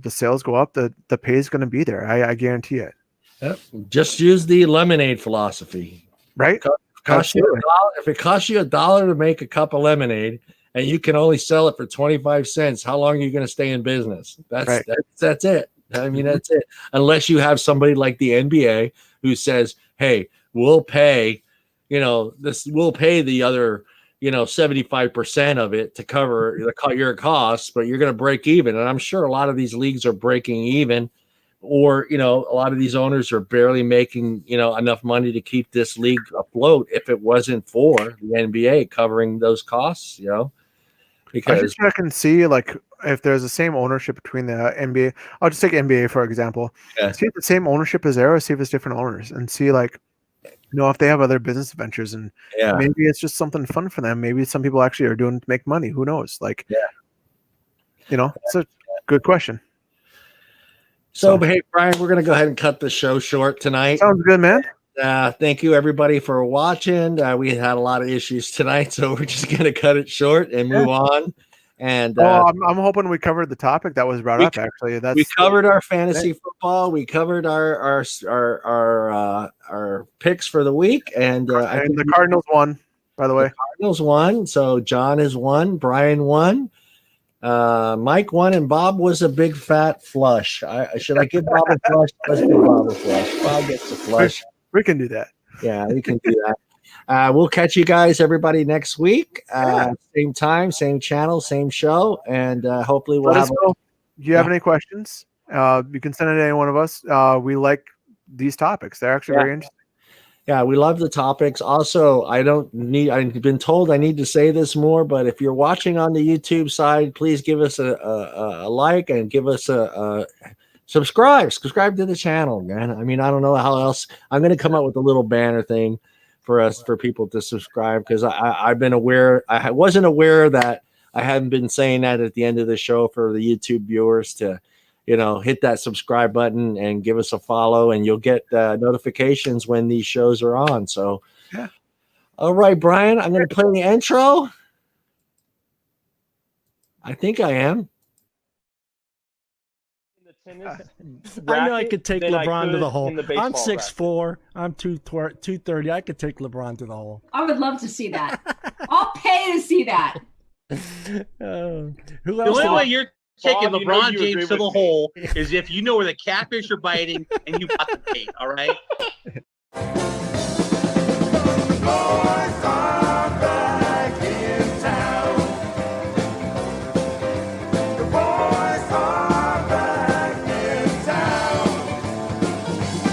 sales go up, the pay is going to be there. I guarantee it. Yep. Just use the lemonade philosophy, right? If it costs you $1 to make a cup of lemonade, and you can only sell it for 25 cents, how long are you going to stay in business? That's it. I mean, that's it. Unless you have somebody like the NBA who says, "Hey, we'll pay, we'll pay the other, 75% of it to cover your costs, but you're going to break even." And I'm sure a lot of these leagues are breaking even, or a lot of these owners are barely making enough money to keep this league afloat if it wasn't for the NBA covering those costs. Because I just check and see if there's the same ownership between the NBA. I'll just take NBA for example. Yeah. See if the same ownership is there, or see if it's different owners, and see if they have other business ventures, and maybe it's just something fun for them. Maybe some people actually are doing to make money. Who knows? It's a good question. So, hey, Brian, we're going to go ahead and cut the show short tonight. Sounds good, man. Thank you, everybody, for watching. We had a lot of issues tonight, so we're just going to cut it short and move on. And I'm hoping we covered the topic that was brought up. Actually, we covered our fantasy football. We covered our picks for the week, and I think the Cardinals won. By the way, Cardinals won. So John has won. Brian won. Mike won, and Bob was a big fat flush. Should I give Bob a flush? Let's give Bob a flush. Bob gets a flush. We can do that. Yeah, we can do that. We'll catch you guys, everybody, next week. Same time, same channel, same show, and hopefully we'll have. Do you have any questions? You can send it to any one of us. We like these topics; they're actually very interesting. Yeah, we love the topics. Also, I've been told I need to say this more, but if you're watching on the YouTube side, please give us a like and give us a subscribe to the channel, man. I mean, I don't know how else. I'm going to come up with a little banner thing for people to subscribe, because I've been aware. I wasn't aware that I hadn't been saying that at the end of the show for the YouTube viewers to, hit that subscribe button and give us a follow, and you'll get notifications when these shows are on. So, all right, Brian, I'm going to play the intro. I think I am. I know I could take LeBron to the hole. I'm 6'4". I'm 230. I could take LeBron to the hole. I would love to see that. I'll pay to see that. Who The else? only way you're taking Bob, LeBron you James agree to the with me. hole is if you know where the catfish are biting and you got the bait. All right.